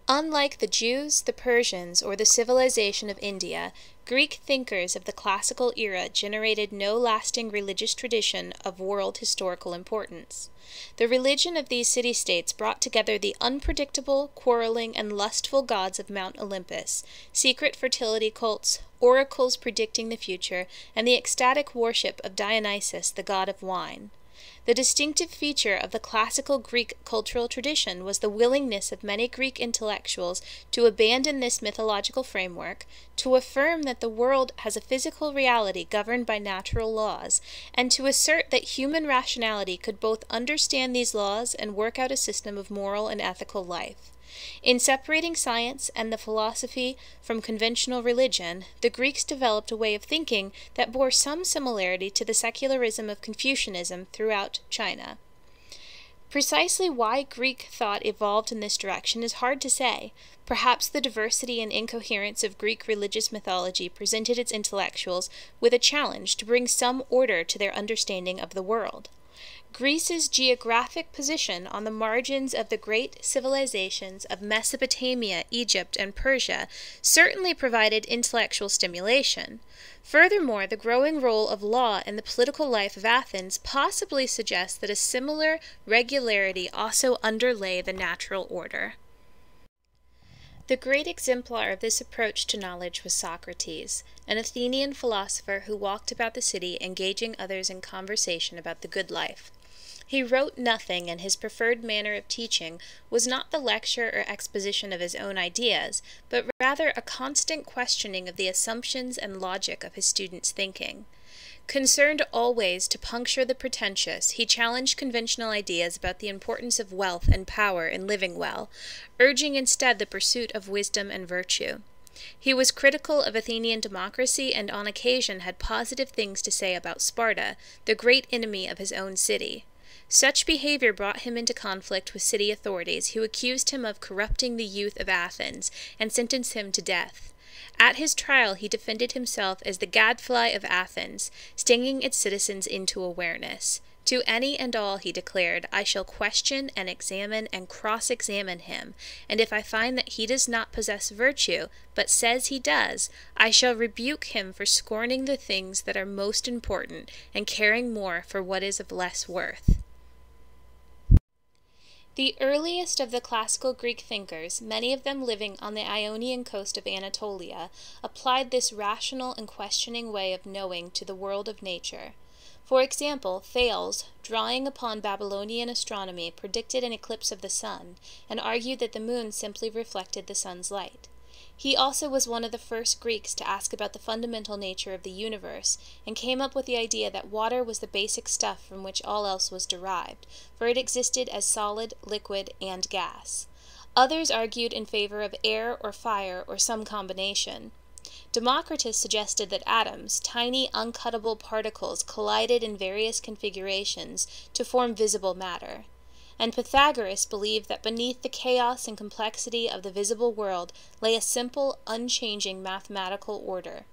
Unlike the Jews, the Persians, or the civilization of India, Greek thinkers of the classical era generated no lasting religious tradition of world historical importance. The religion of these city-states brought together the unpredictable, quarreling, and lustful gods of Mount Olympus, secret fertility cults, oracles predicting the future, and the ecstatic worship of Dionysus, the god of wine. The distinctive feature of the classical Greek cultural tradition was the willingness of many Greek intellectuals to abandon this mythological framework, to affirm that the world has a physical reality governed by natural laws, and to assert that human rationality could both understand these laws and work out a system of moral and ethical life. In separating science and the philosophy from conventional religion, the Greeks developed a way of thinking that bore some similarity to the secularism of Confucianism throughout China. Precisely why Greek thought evolved in this direction is hard to say. Perhaps the diversity and incoherence of Greek religious mythology presented its intellectuals with a challenge to bring some order to their understanding of the world. Greece's geographic position on the margins of the great civilizations of Mesopotamia, Egypt, and Persia certainly provided intellectual stimulation. Furthermore, the growing role of law in the political life of Athens possibly suggests that a similar regularity also underlay the natural order. The great exemplar of this approach to knowledge was Socrates, an Athenian philosopher who walked about the city engaging others in conversation about the good life. He wrote nothing, and his preferred manner of teaching was not the lecture or exposition of his own ideas, but rather a constant questioning of the assumptions and logic of his students' thinking. Concerned always to puncture the pretentious, he challenged conventional ideas about the importance of wealth and power in living well, urging instead the pursuit of wisdom and virtue. He was critical of Athenian democracy and on occasion had positive things to say about Sparta, the great enemy of his own city. Such behavior brought him into conflict with city authorities, who accused him of corrupting the youth of Athens and sentenced him to death. At his trial, he defended himself as the gadfly of Athens, stinging its citizens into awareness. To any and all, he declared, I shall question and examine and cross-examine him, and if I find that he does not possess virtue, but says he does, I shall rebuke him for scorning the things that are most important and caring more for what is of less worth. The earliest of the classical Greek thinkers, many of them living on the Ionian coast of Anatolia, applied this rational and questioning way of knowing to the world of nature. For example, Thales, drawing upon Babylonian astronomy, predicted an eclipse of the sun, and argued that the moon simply reflected the sun's light. He also was one of the first Greeks to ask about the fundamental nature of the universe, and came up with the idea that water was the basic stuff from which all else was derived, for it existed as solid, liquid, and gas. Others argued in favor of air or fire or some combination. Democritus suggested that atoms, tiny uncuttable particles, collided in various configurations to form visible matter. And Pythagoras believed that beneath the chaos and complexity of the visible world lay a simple, unchanging mathematical order.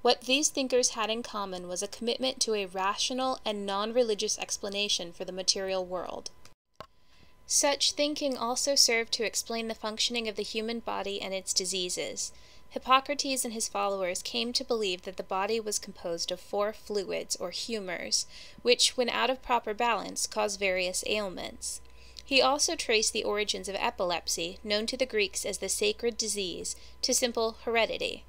What these thinkers had in common was a commitment to a rational and non-religious explanation for the material world. Such thinking also served to explain the functioning of the human body and its diseases. Hippocrates and his followers came to believe that the body was composed of 4 fluids, or humors, which, when out of proper balance, cause various ailments. He also traced the origins of epilepsy, known to the Greeks as the sacred disease, to simple heredity.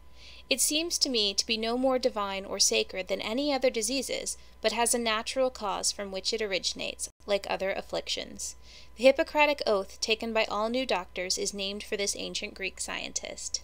It seems to me to be no more divine or sacred than any other diseases, but has a natural cause from which it originates, like other afflictions. The Hippocratic Oath taken by all new doctors is named for this ancient Greek scientist.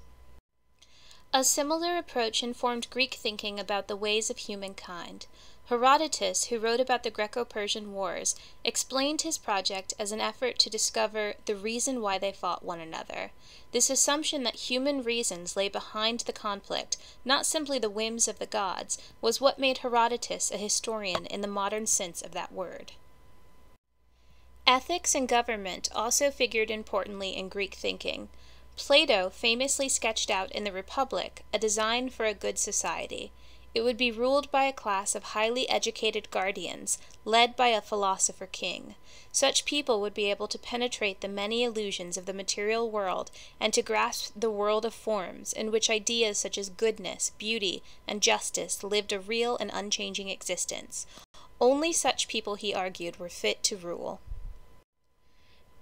A similar approach informed Greek thinking about the ways of humankind. Herodotus, who wrote about the Greco-Persian Wars, explained his project as an effort to discover the reason why they fought one another. This assumption that human reasons lay behind the conflict, not simply the whims of the gods, was what made Herodotus a historian in the modern sense of that word. Ethics and government also figured importantly in Greek thinking. Plato famously sketched out in the Republic a design for a good society. It would be ruled by a class of highly educated guardians, led by a philosopher king. Such people would be able to penetrate the many illusions of the material world and to grasp the world of forms, in which ideas such as goodness, beauty, and justice lived a real and unchanging existence. Only such people, he argued, were fit to rule.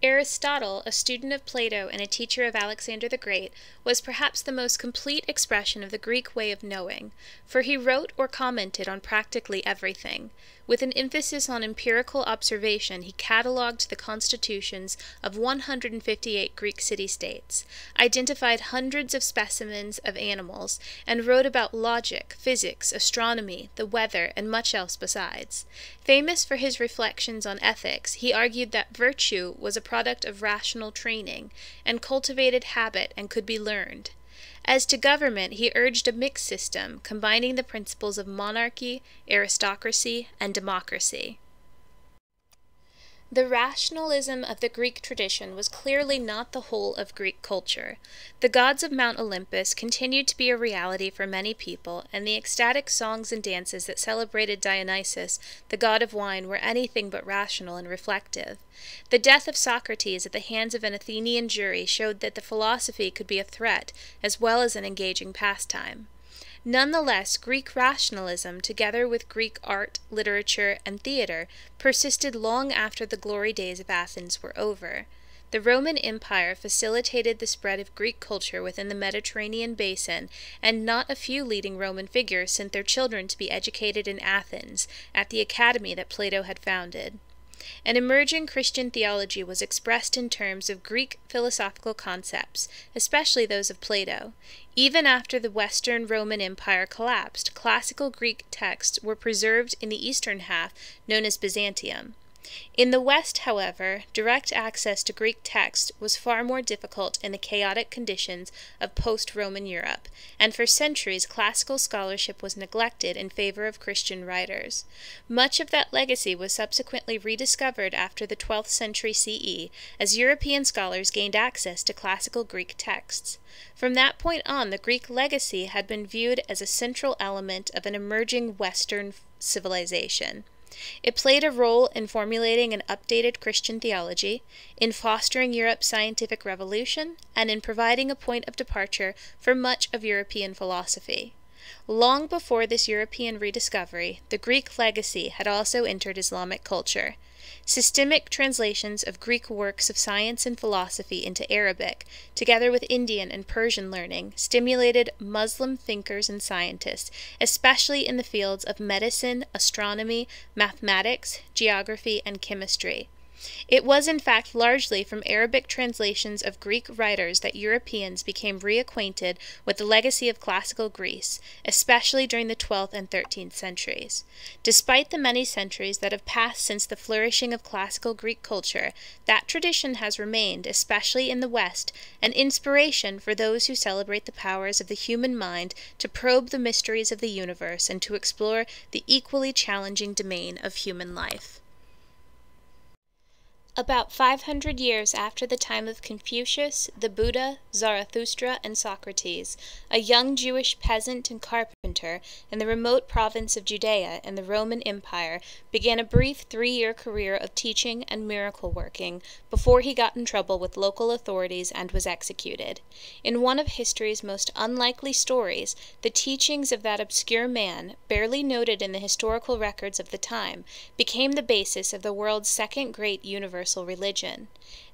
Aristotle, a student of Plato and a teacher of Alexander the Great, was perhaps the most complete expression of the Greek way of knowing, for he wrote or commented on practically everything. With an emphasis on empirical observation, he catalogued the constitutions of 158 Greek city-states, identified hundreds of specimens of animals, and wrote about logic, physics, astronomy, the weather, and much else besides. Famous for his reflections on ethics, he argued that virtue was a product of rational training and cultivated habit and could be learned. As to government, he urged a mixed system, combining the principles of monarchy, aristocracy, and democracy. The rationalism of the Greek tradition was clearly not the whole of Greek culture. The gods of Mount Olympus continued to be a reality for many people, and the ecstatic songs and dances that celebrated Dionysus, the god of wine, were anything but rational and reflective. The death of Socrates at the hands of an Athenian jury showed that the philosophy could be a threat as well as an engaging pastime. Nonetheless, Greek rationalism, together with Greek art, literature, and theater, persisted long after the glory days of Athens were over. The Roman Empire facilitated the spread of Greek culture within the Mediterranean Basin, and not a few leading Roman figures sent their children to be educated in Athens, at the academy that Plato had founded. An emerging Christian theology was expressed in terms of Greek philosophical concepts, especially those of Plato. Even after the Western Roman Empire collapsed, classical Greek texts were preserved in the eastern half, known as Byzantium. In the West, however, direct access to Greek text was far more difficult in the chaotic conditions of post-Roman Europe, and for centuries classical scholarship was neglected in favor of Christian writers. Much of that legacy was subsequently rediscovered after the 12th century CE, as European scholars gained access to classical Greek texts. From that point on, the Greek legacy had been viewed as a central element of an emerging Western civilization. It played a role in formulating an updated Christian theology, in fostering Europe's scientific revolution, and in providing a point of departure for much of European philosophy. Long before this European rediscovery, the Greek legacy had also entered Islamic culture. Systemic translations of Greek works of science and philosophy into Arabic, together with Indian and Persian learning, stimulated Muslim thinkers and scientists, especially in the fields of medicine, astronomy, mathematics, geography, and chemistry. It was in fact largely from Arabic translations of Greek writers that Europeans became reacquainted with the legacy of classical Greece, especially during the 12th and 13th centuries. Despite the many centuries that have passed since the flourishing of classical Greek culture, that tradition has remained, especially in the West, an inspiration for those who celebrate the powers of the human mind to probe the mysteries of the universe and to explore the equally challenging domain of human life. About 500 years after the time of Confucius, the Buddha, Zarathustra, and Socrates, a young Jewish peasant and carpenter in the remote province of Judea in the Roman Empire began a brief 3-year career of teaching and miracle working before he got in trouble with local authorities and was executed. In one of history's most unlikely stories, the teachings of that obscure man, barely noted in the historical records of the time, became the basis of the world's second great universal religion.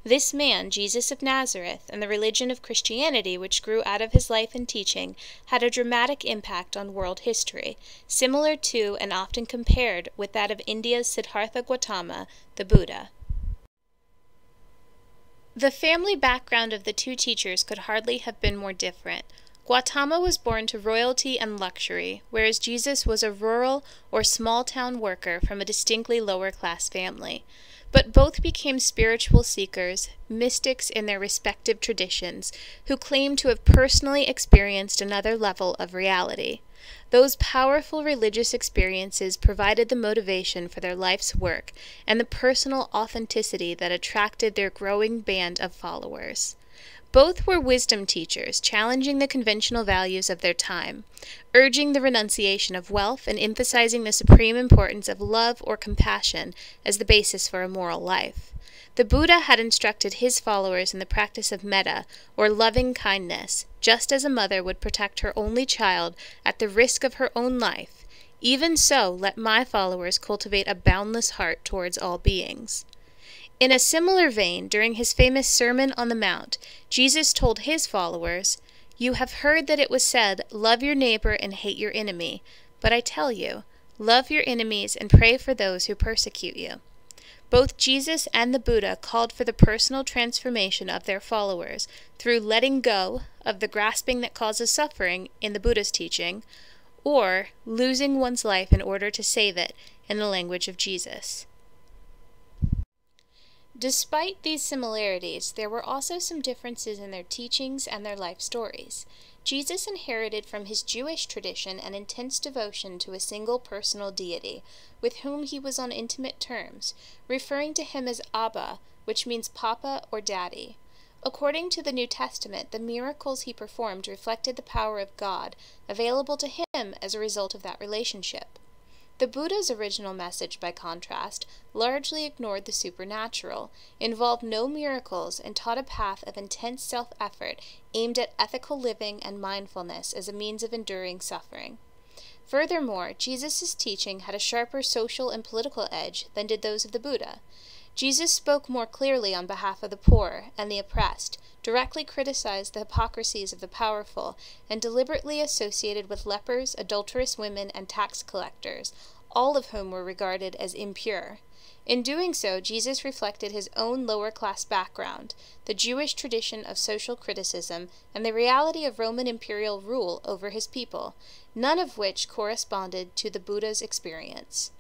This man, Jesus of Nazareth, and the religion of Christianity which grew out of his life and teaching, had a dramatic impact on world history, similar to and often compared with that of India's Siddhartha Gautama, the Buddha. The family background of the two teachers could hardly have been more different. Gautama was born to royalty and luxury, whereas Jesus was a rural or small-town worker from a distinctly lower-class family. But both became spiritual seekers, mystics in their respective traditions, who claimed to have personally experienced another level of reality. Those powerful religious experiences provided the motivation for their life's work and the personal authenticity that attracted their growing band of followers. Both were wisdom teachers, challenging the conventional values of their time, urging the renunciation of wealth and emphasizing the supreme importance of love or compassion as the basis for a moral life. The Buddha had instructed his followers in the practice of metta, or loving kindness, just as a mother would protect her only child at the risk of her own life. Even so, let my followers cultivate a boundless heart towards all beings. In a similar vein, during his famous Sermon on the Mount, Jesus told his followers, "You have heard that it was said, 'Love your neighbor and hate your enemy.' But I tell you, love your enemies and pray for those who persecute you." Both Jesus and the Buddha called for the personal transformation of their followers through letting go of the grasping that causes suffering in the Buddha's teaching, or losing one's life in order to save it, in the language of Jesus. Despite these similarities, there were also some differences in their teachings and their life stories. Jesus inherited from his Jewish tradition an intense devotion to a single personal deity, with whom he was on intimate terms, referring to him as Abba, which means Papa or Daddy. According to the New Testament, the miracles he performed reflected the power of God, available to him as a result of that relationship. The Buddha's original message, by contrast, largely ignored the supernatural, involved no miracles, and taught a path of intense self-effort aimed at ethical living and mindfulness as a means of enduring suffering. Furthermore, Jesus' teaching had a sharper social and political edge than did those of the Buddha. Jesus spoke more clearly on behalf of the poor and the oppressed, directly criticized the hypocrisies of the powerful, and deliberately associated with lepers, adulterous women, and tax collectors, all of whom were regarded as impure. In doing so, Jesus reflected his own lower-class background, the Jewish tradition of social criticism, and the reality of Roman imperial rule over his people, none of which corresponded to the Buddha's experience.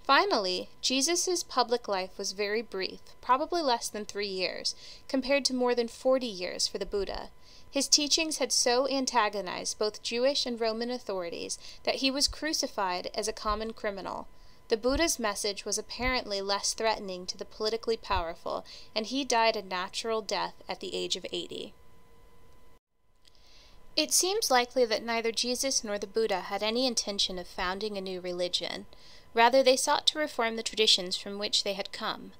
Finally, Jesus' public life was very brief, probably less than 3 years, compared to more than 40 years for the Buddha. His teachings had so antagonized both Jewish and Roman authorities that he was crucified as a common criminal. The Buddha's message was apparently less threatening to the politically powerful, and he died a natural death at the age of 80. It seems likely that neither Jesus nor the Buddha had any intention of founding a new religion. Rather, they sought to reform the traditions from which they had come.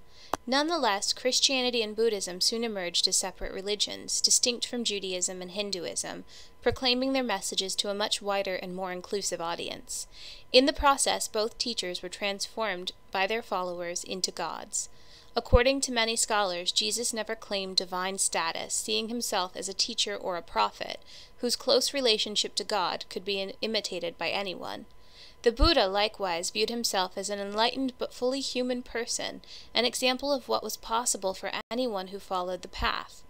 Nonetheless, Christianity and Buddhism soon emerged as separate religions, distinct from Judaism and Hinduism, proclaiming their messages to a much wider and more inclusive audience. In the process, both teachers were transformed by their followers into gods. According to many scholars, Jesus never claimed divine status, seeing himself as a teacher or a prophet, whose close relationship to God could be imitated by anyone. The Buddha likewise viewed himself as an enlightened but fully human person, an example of what was possible for anyone who followed the path.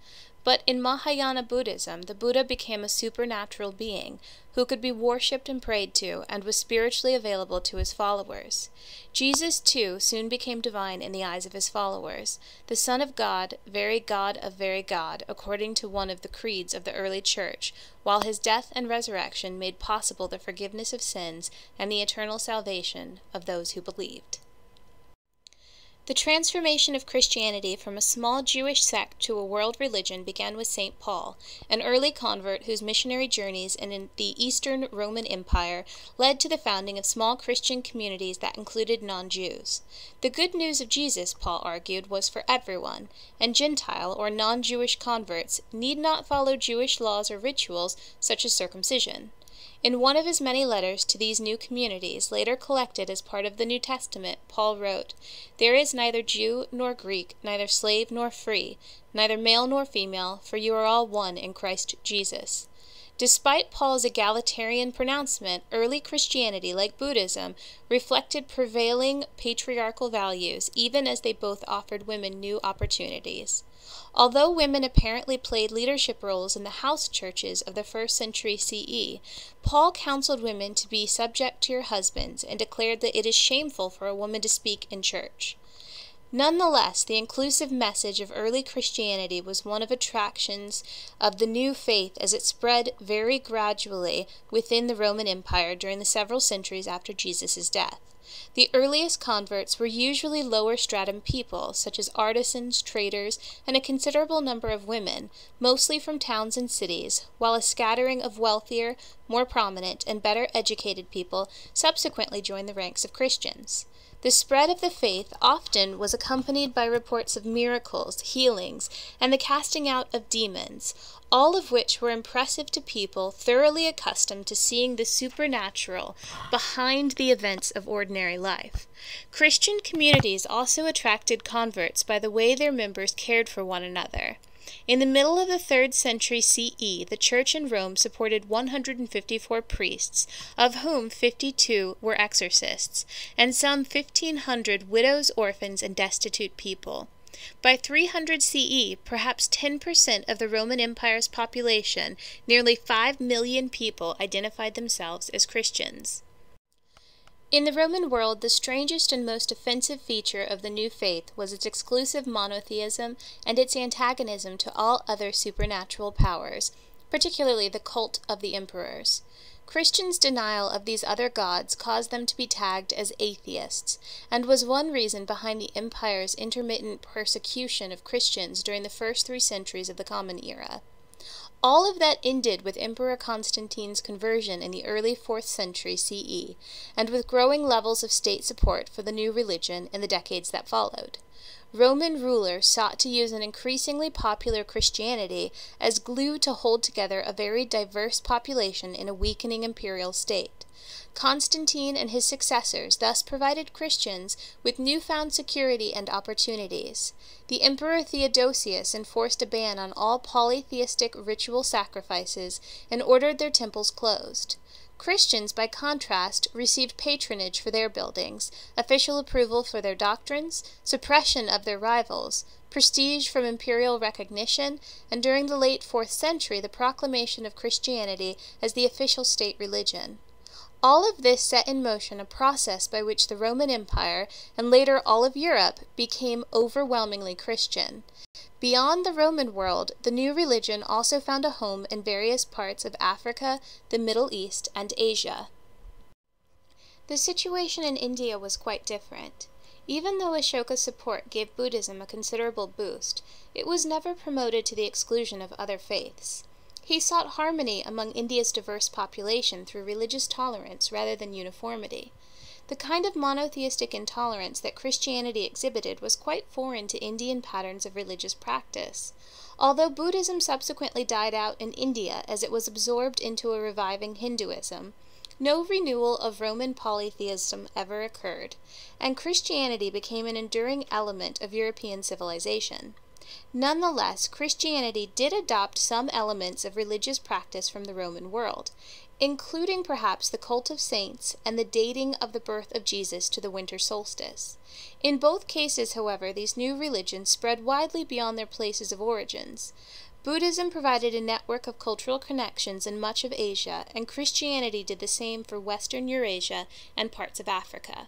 But in Mahayana Buddhism, the Buddha became a supernatural being who could be worshipped and prayed to and was spiritually available to his followers. Jesus, too, soon became divine in the eyes of his followers, the Son of God of very God, according to one of the creeds of the early Church, while his death and resurrection made possible the forgiveness of sins and the eternal salvation of those who believed. The transformation of Christianity from a small Jewish sect to a world religion began with St. Paul, an early convert whose missionary journeys in the Eastern Roman Empire led to the founding of small Christian communities that included non-Jews. The good news of Jesus, Paul argued, was for everyone, and Gentile or non-Jewish converts need not follow Jewish laws or rituals such as circumcision. In one of his many letters to these new communities, later collected as part of the New Testament, Paul wrote, "There is neither Jew nor Greek, neither slave nor free, neither male nor female, for you are all one in Christ Jesus." Despite Paul's egalitarian pronouncement, early Christianity, like Buddhism, reflected prevailing patriarchal values, even as they both offered women new opportunities. Although women apparently played leadership roles in the house churches of the 1st century CE, Paul counseled women to be subject to your husbands and declared that it is shameful for a woman to speak in church. Nonetheless, the inclusive message of early Christianity was one of attractions of the new faith as it spread very gradually within the Roman Empire during the several centuries after Jesus' death. The earliest converts were usually lower stratum people, such as artisans, traders, and a considerable number of women, mostly from towns and cities, while a scattering of wealthier, more prominent, and better educated people subsequently joined the ranks of Christians. The spread of the faith often was accompanied by reports of miracles, healings, and the casting out of demons, all of which were impressive to people thoroughly accustomed to seeing the supernatural behind the events of ordinary life. Christian communities also attracted converts by the way their members cared for one another. In the middle of the 3rd century CE, the Church in Rome supported 154 priests, of whom 52 were exorcists, and some 1,500 widows, orphans, and destitute people. By 300 CE, perhaps 10% of the Roman Empire's population, nearly 5 million people, identified themselves as Christians. In the Roman world, the strangest and most offensive feature of the new faith was its exclusive monotheism and its antagonism to all other supernatural powers, particularly the cult of the emperors. Christians' denial of these other gods caused them to be tagged as atheists, and was one reason behind the empire's intermittent persecution of Christians during the first 3 centuries of the Common Era. All of that ended with Emperor Constantine's conversion in the early 4th century CE, and with growing levels of state support for the new religion in the decades that followed. Roman rulers sought to use an increasingly popular Christianity as glue to hold together a very diverse population in a weakening imperial state. Constantine and his successors thus provided Christians with newfound security and opportunities. The Emperor Theodosius enforced a ban on all polytheistic ritual sacrifices and ordered their temples closed. Christians, by contrast, received patronage for their buildings, official approval for their doctrines, suppression of their rivals, prestige from imperial recognition, and during the late 4th century the proclamation of Christianity as the official state religion. All of this set in motion a process by which the Roman Empire, and later all of Europe, became overwhelmingly Christian. Beyond the Roman world, the new religion also found a home in various parts of Africa, the Middle East, and Asia. The situation in India was quite different. Even though Ashoka's support gave Buddhism a considerable boost, it was never promoted to the exclusion of other faiths. He sought harmony among India's diverse population through religious tolerance rather than uniformity. The kind of monotheistic intolerance that Christianity exhibited was quite foreign to Indian patterns of religious practice. Although Buddhism subsequently died out in India as it was absorbed into a reviving Hinduism, no renewal of Roman polytheism ever occurred, and Christianity became an enduring element of European civilization. Nonetheless, Christianity did adopt some elements of religious practice from the Roman world. including perhaps the cult of saints and the dating of the birth of Jesus to the winter solstice. In both cases, however, these new religions spread widely beyond their places of origins. Buddhism provided a network of cultural connections in much of Asia, and Christianity did the same for Western Eurasia and parts of Africa.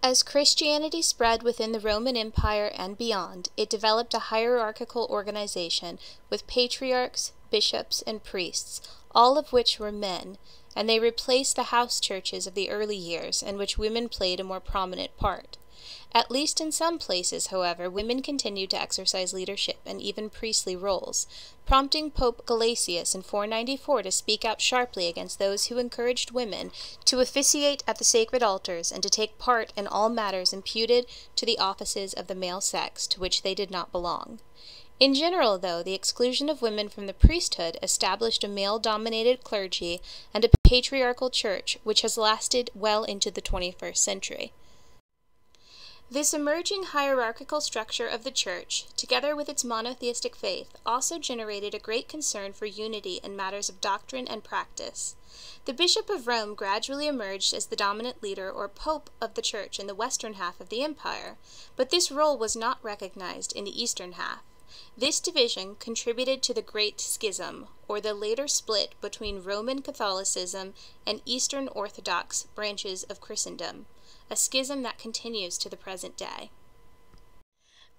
As Christianity spread within the Roman Empire and beyond, it developed a hierarchical organization with patriarchs, bishops, and priests, all of which were men, and they replaced the house churches of the early years, in which women played a more prominent part. At least in some places, however, women continued to exercise leadership and even priestly roles, prompting Pope Gelasius in 494 to speak out sharply against those who encouraged women to officiate at the sacred altars and to take part in all matters imputed to the offices of the male sex, to which they did not belong. In general, though, the exclusion of women from the priesthood established a male-dominated clergy and a patriarchal church which has lasted well into the 21st century. This emerging hierarchical structure of the Church, together with its monotheistic faith, also generated a great concern for unity in matters of doctrine and practice. The Bishop of Rome gradually emerged as the dominant leader or pope of the Church in the western half of the empire, but this role was not recognized in the eastern half. This division contributed to the Great Schism, or the later split between Roman Catholicism and Eastern Orthodox branches of Christendom, a schism that continues to the present day.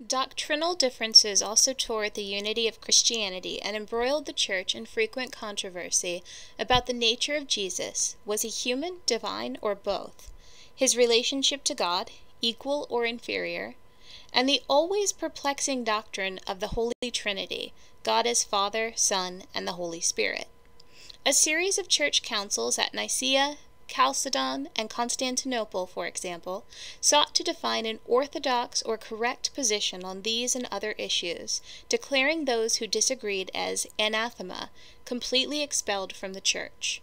Doctrinal differences also tore at the unity of Christianity and embroiled the Church in frequent controversy about the nature of Jesus. Was he human, divine, or both? His relationship to God, equal or inferior? And the always perplexing doctrine of the Holy Trinity, God as Father, Son, and the Holy Spirit. A series of church councils at Nicaea, Chalcedon, and Constantinople, for example, sought to define an orthodox or correct position on these and other issues, declaring those who disagreed as anathema, completely expelled from the Church.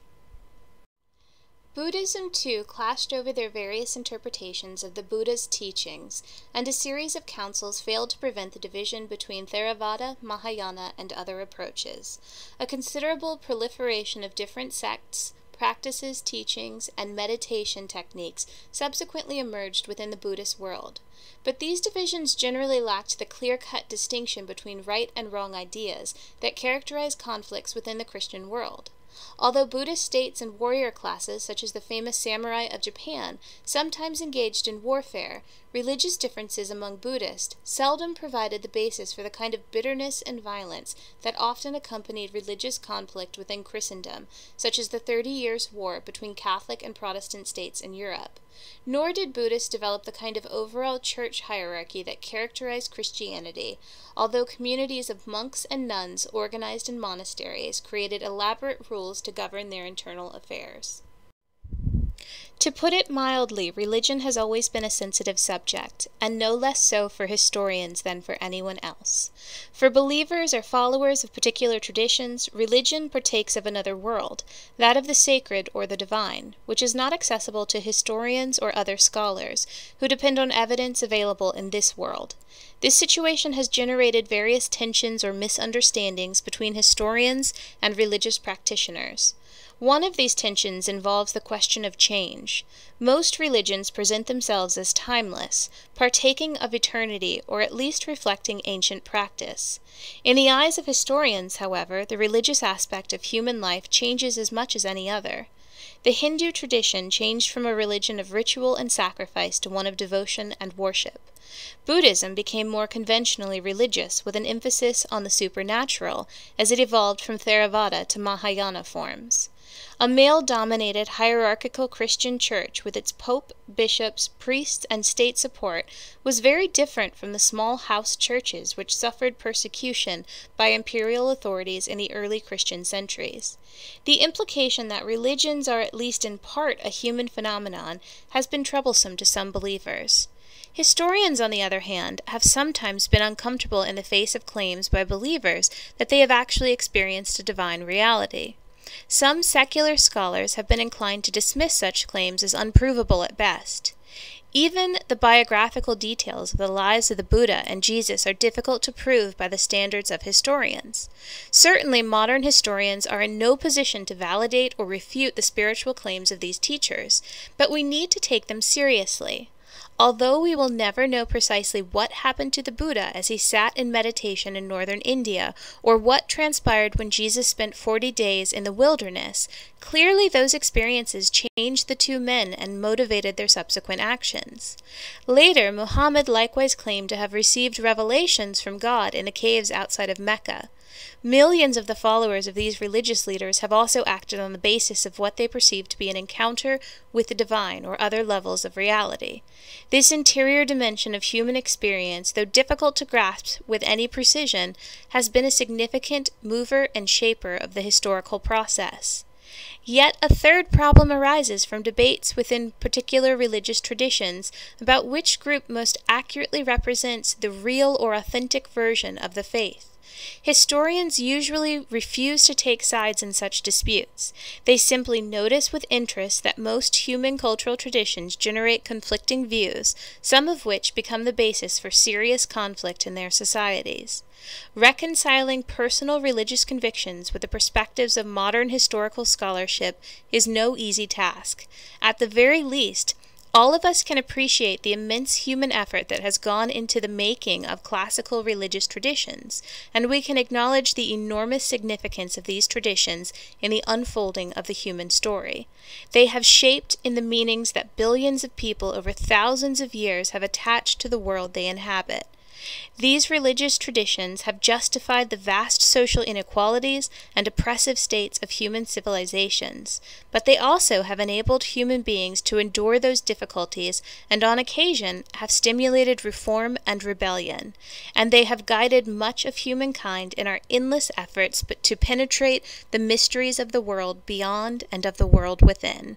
Buddhism, too, clashed over their various interpretations of the Buddha's teachings, and a series of councils failed to prevent the division between Theravada, Mahayana, and other approaches. A considerable proliferation of different sects, practices, teachings, and meditation techniques subsequently emerged within the Buddhist world. But these divisions generally lacked the clear-cut distinction between right and wrong ideas that characterize conflicts within the Christian world. Although Buddhist states and warrior classes, such as the famous samurai of Japan, sometimes engaged in warfare, religious differences among Buddhists seldom provided the basis for the kind of bitterness and violence that often accompanied religious conflict within Christendom, such as the 30 Years' War between Catholic and Protestant states in Europe. Nor did Buddhists develop the kind of overall church hierarchy that characterized Christianity, although communities of monks and nuns organized in monasteries created elaborate rules to govern their internal affairs. To put it mildly, religion has always been a sensitive subject, and no less so for historians than for anyone else. For believers or followers of particular traditions, religion partakes of another world, that of the sacred or the divine, which is not accessible to historians or other scholars, who depend on evidence available in this world. This situation has generated various tensions or misunderstandings between historians and religious practitioners. One of these tensions involves the question of change. Most religions present themselves as timeless, partaking of eternity, or at least reflecting ancient practice. In the eyes of historians, however, the religious aspect of human life changes as much as any other. The Hindu tradition changed from a religion of ritual and sacrifice to one of devotion and worship. Buddhism became more conventionally religious, with an emphasis on the supernatural, as it evolved from Theravada to Mahayana forms. A male-dominated hierarchical Christian church with its pope, bishops, priests, and state support was very different from the small house churches which suffered persecution by imperial authorities in the early Christian centuries. The implication that religions are at least in part a human phenomenon has been troublesome to some believers. Historians, on the other hand, have sometimes been uncomfortable in the face of claims by believers that they have actually experienced a divine reality. Some secular scholars have been inclined to dismiss such claims as unprovable at best. Even the biographical details of the lives of the Buddha and Jesus are difficult to prove by the standards of historians. Certainly, modern historians are in no position to validate or refute the spiritual claims of these teachers, but we need to take them seriously. Although we will never know precisely what happened to the Buddha as he sat in meditation in northern India, or what transpired when Jesus spent 40 days in the wilderness, clearly those experiences changed the two men and motivated their subsequent actions. Later, Muhammad likewise claimed to have received revelations from God in the caves outside of Mecca. Millions of the followers of these religious leaders have also acted on the basis of what they perceive to be an encounter with the divine or other levels of reality. This interior dimension of human experience, though difficult to grasp with any precision, has been a significant mover and shaper of the historical process. Yet a third problem arises from debates within particular religious traditions about which group most accurately represents the real or authentic version of the faith. Historians usually refuse to take sides in such disputes. They simply notice with interest that most human cultural traditions generate conflicting views, some of which become the basis for serious conflict in their societies. Reconciling personal religious convictions with the perspectives of modern historical scholarship is no easy task. At the very least, all of us can appreciate the immense human effort that has gone into the making of classical religious traditions, and we can acknowledge the enormous significance of these traditions in the unfolding of the human story. They have shaped in the meanings that billions of people over thousands of years have attached to the world they inhabit. These religious traditions have justified the vast social inequalities and oppressive states of human civilizations, but they also have enabled human beings to endure those difficulties and on occasion have stimulated reform and rebellion, and they have guided much of humankind in our endless efforts to penetrate the mysteries of the world beyond and of the world within.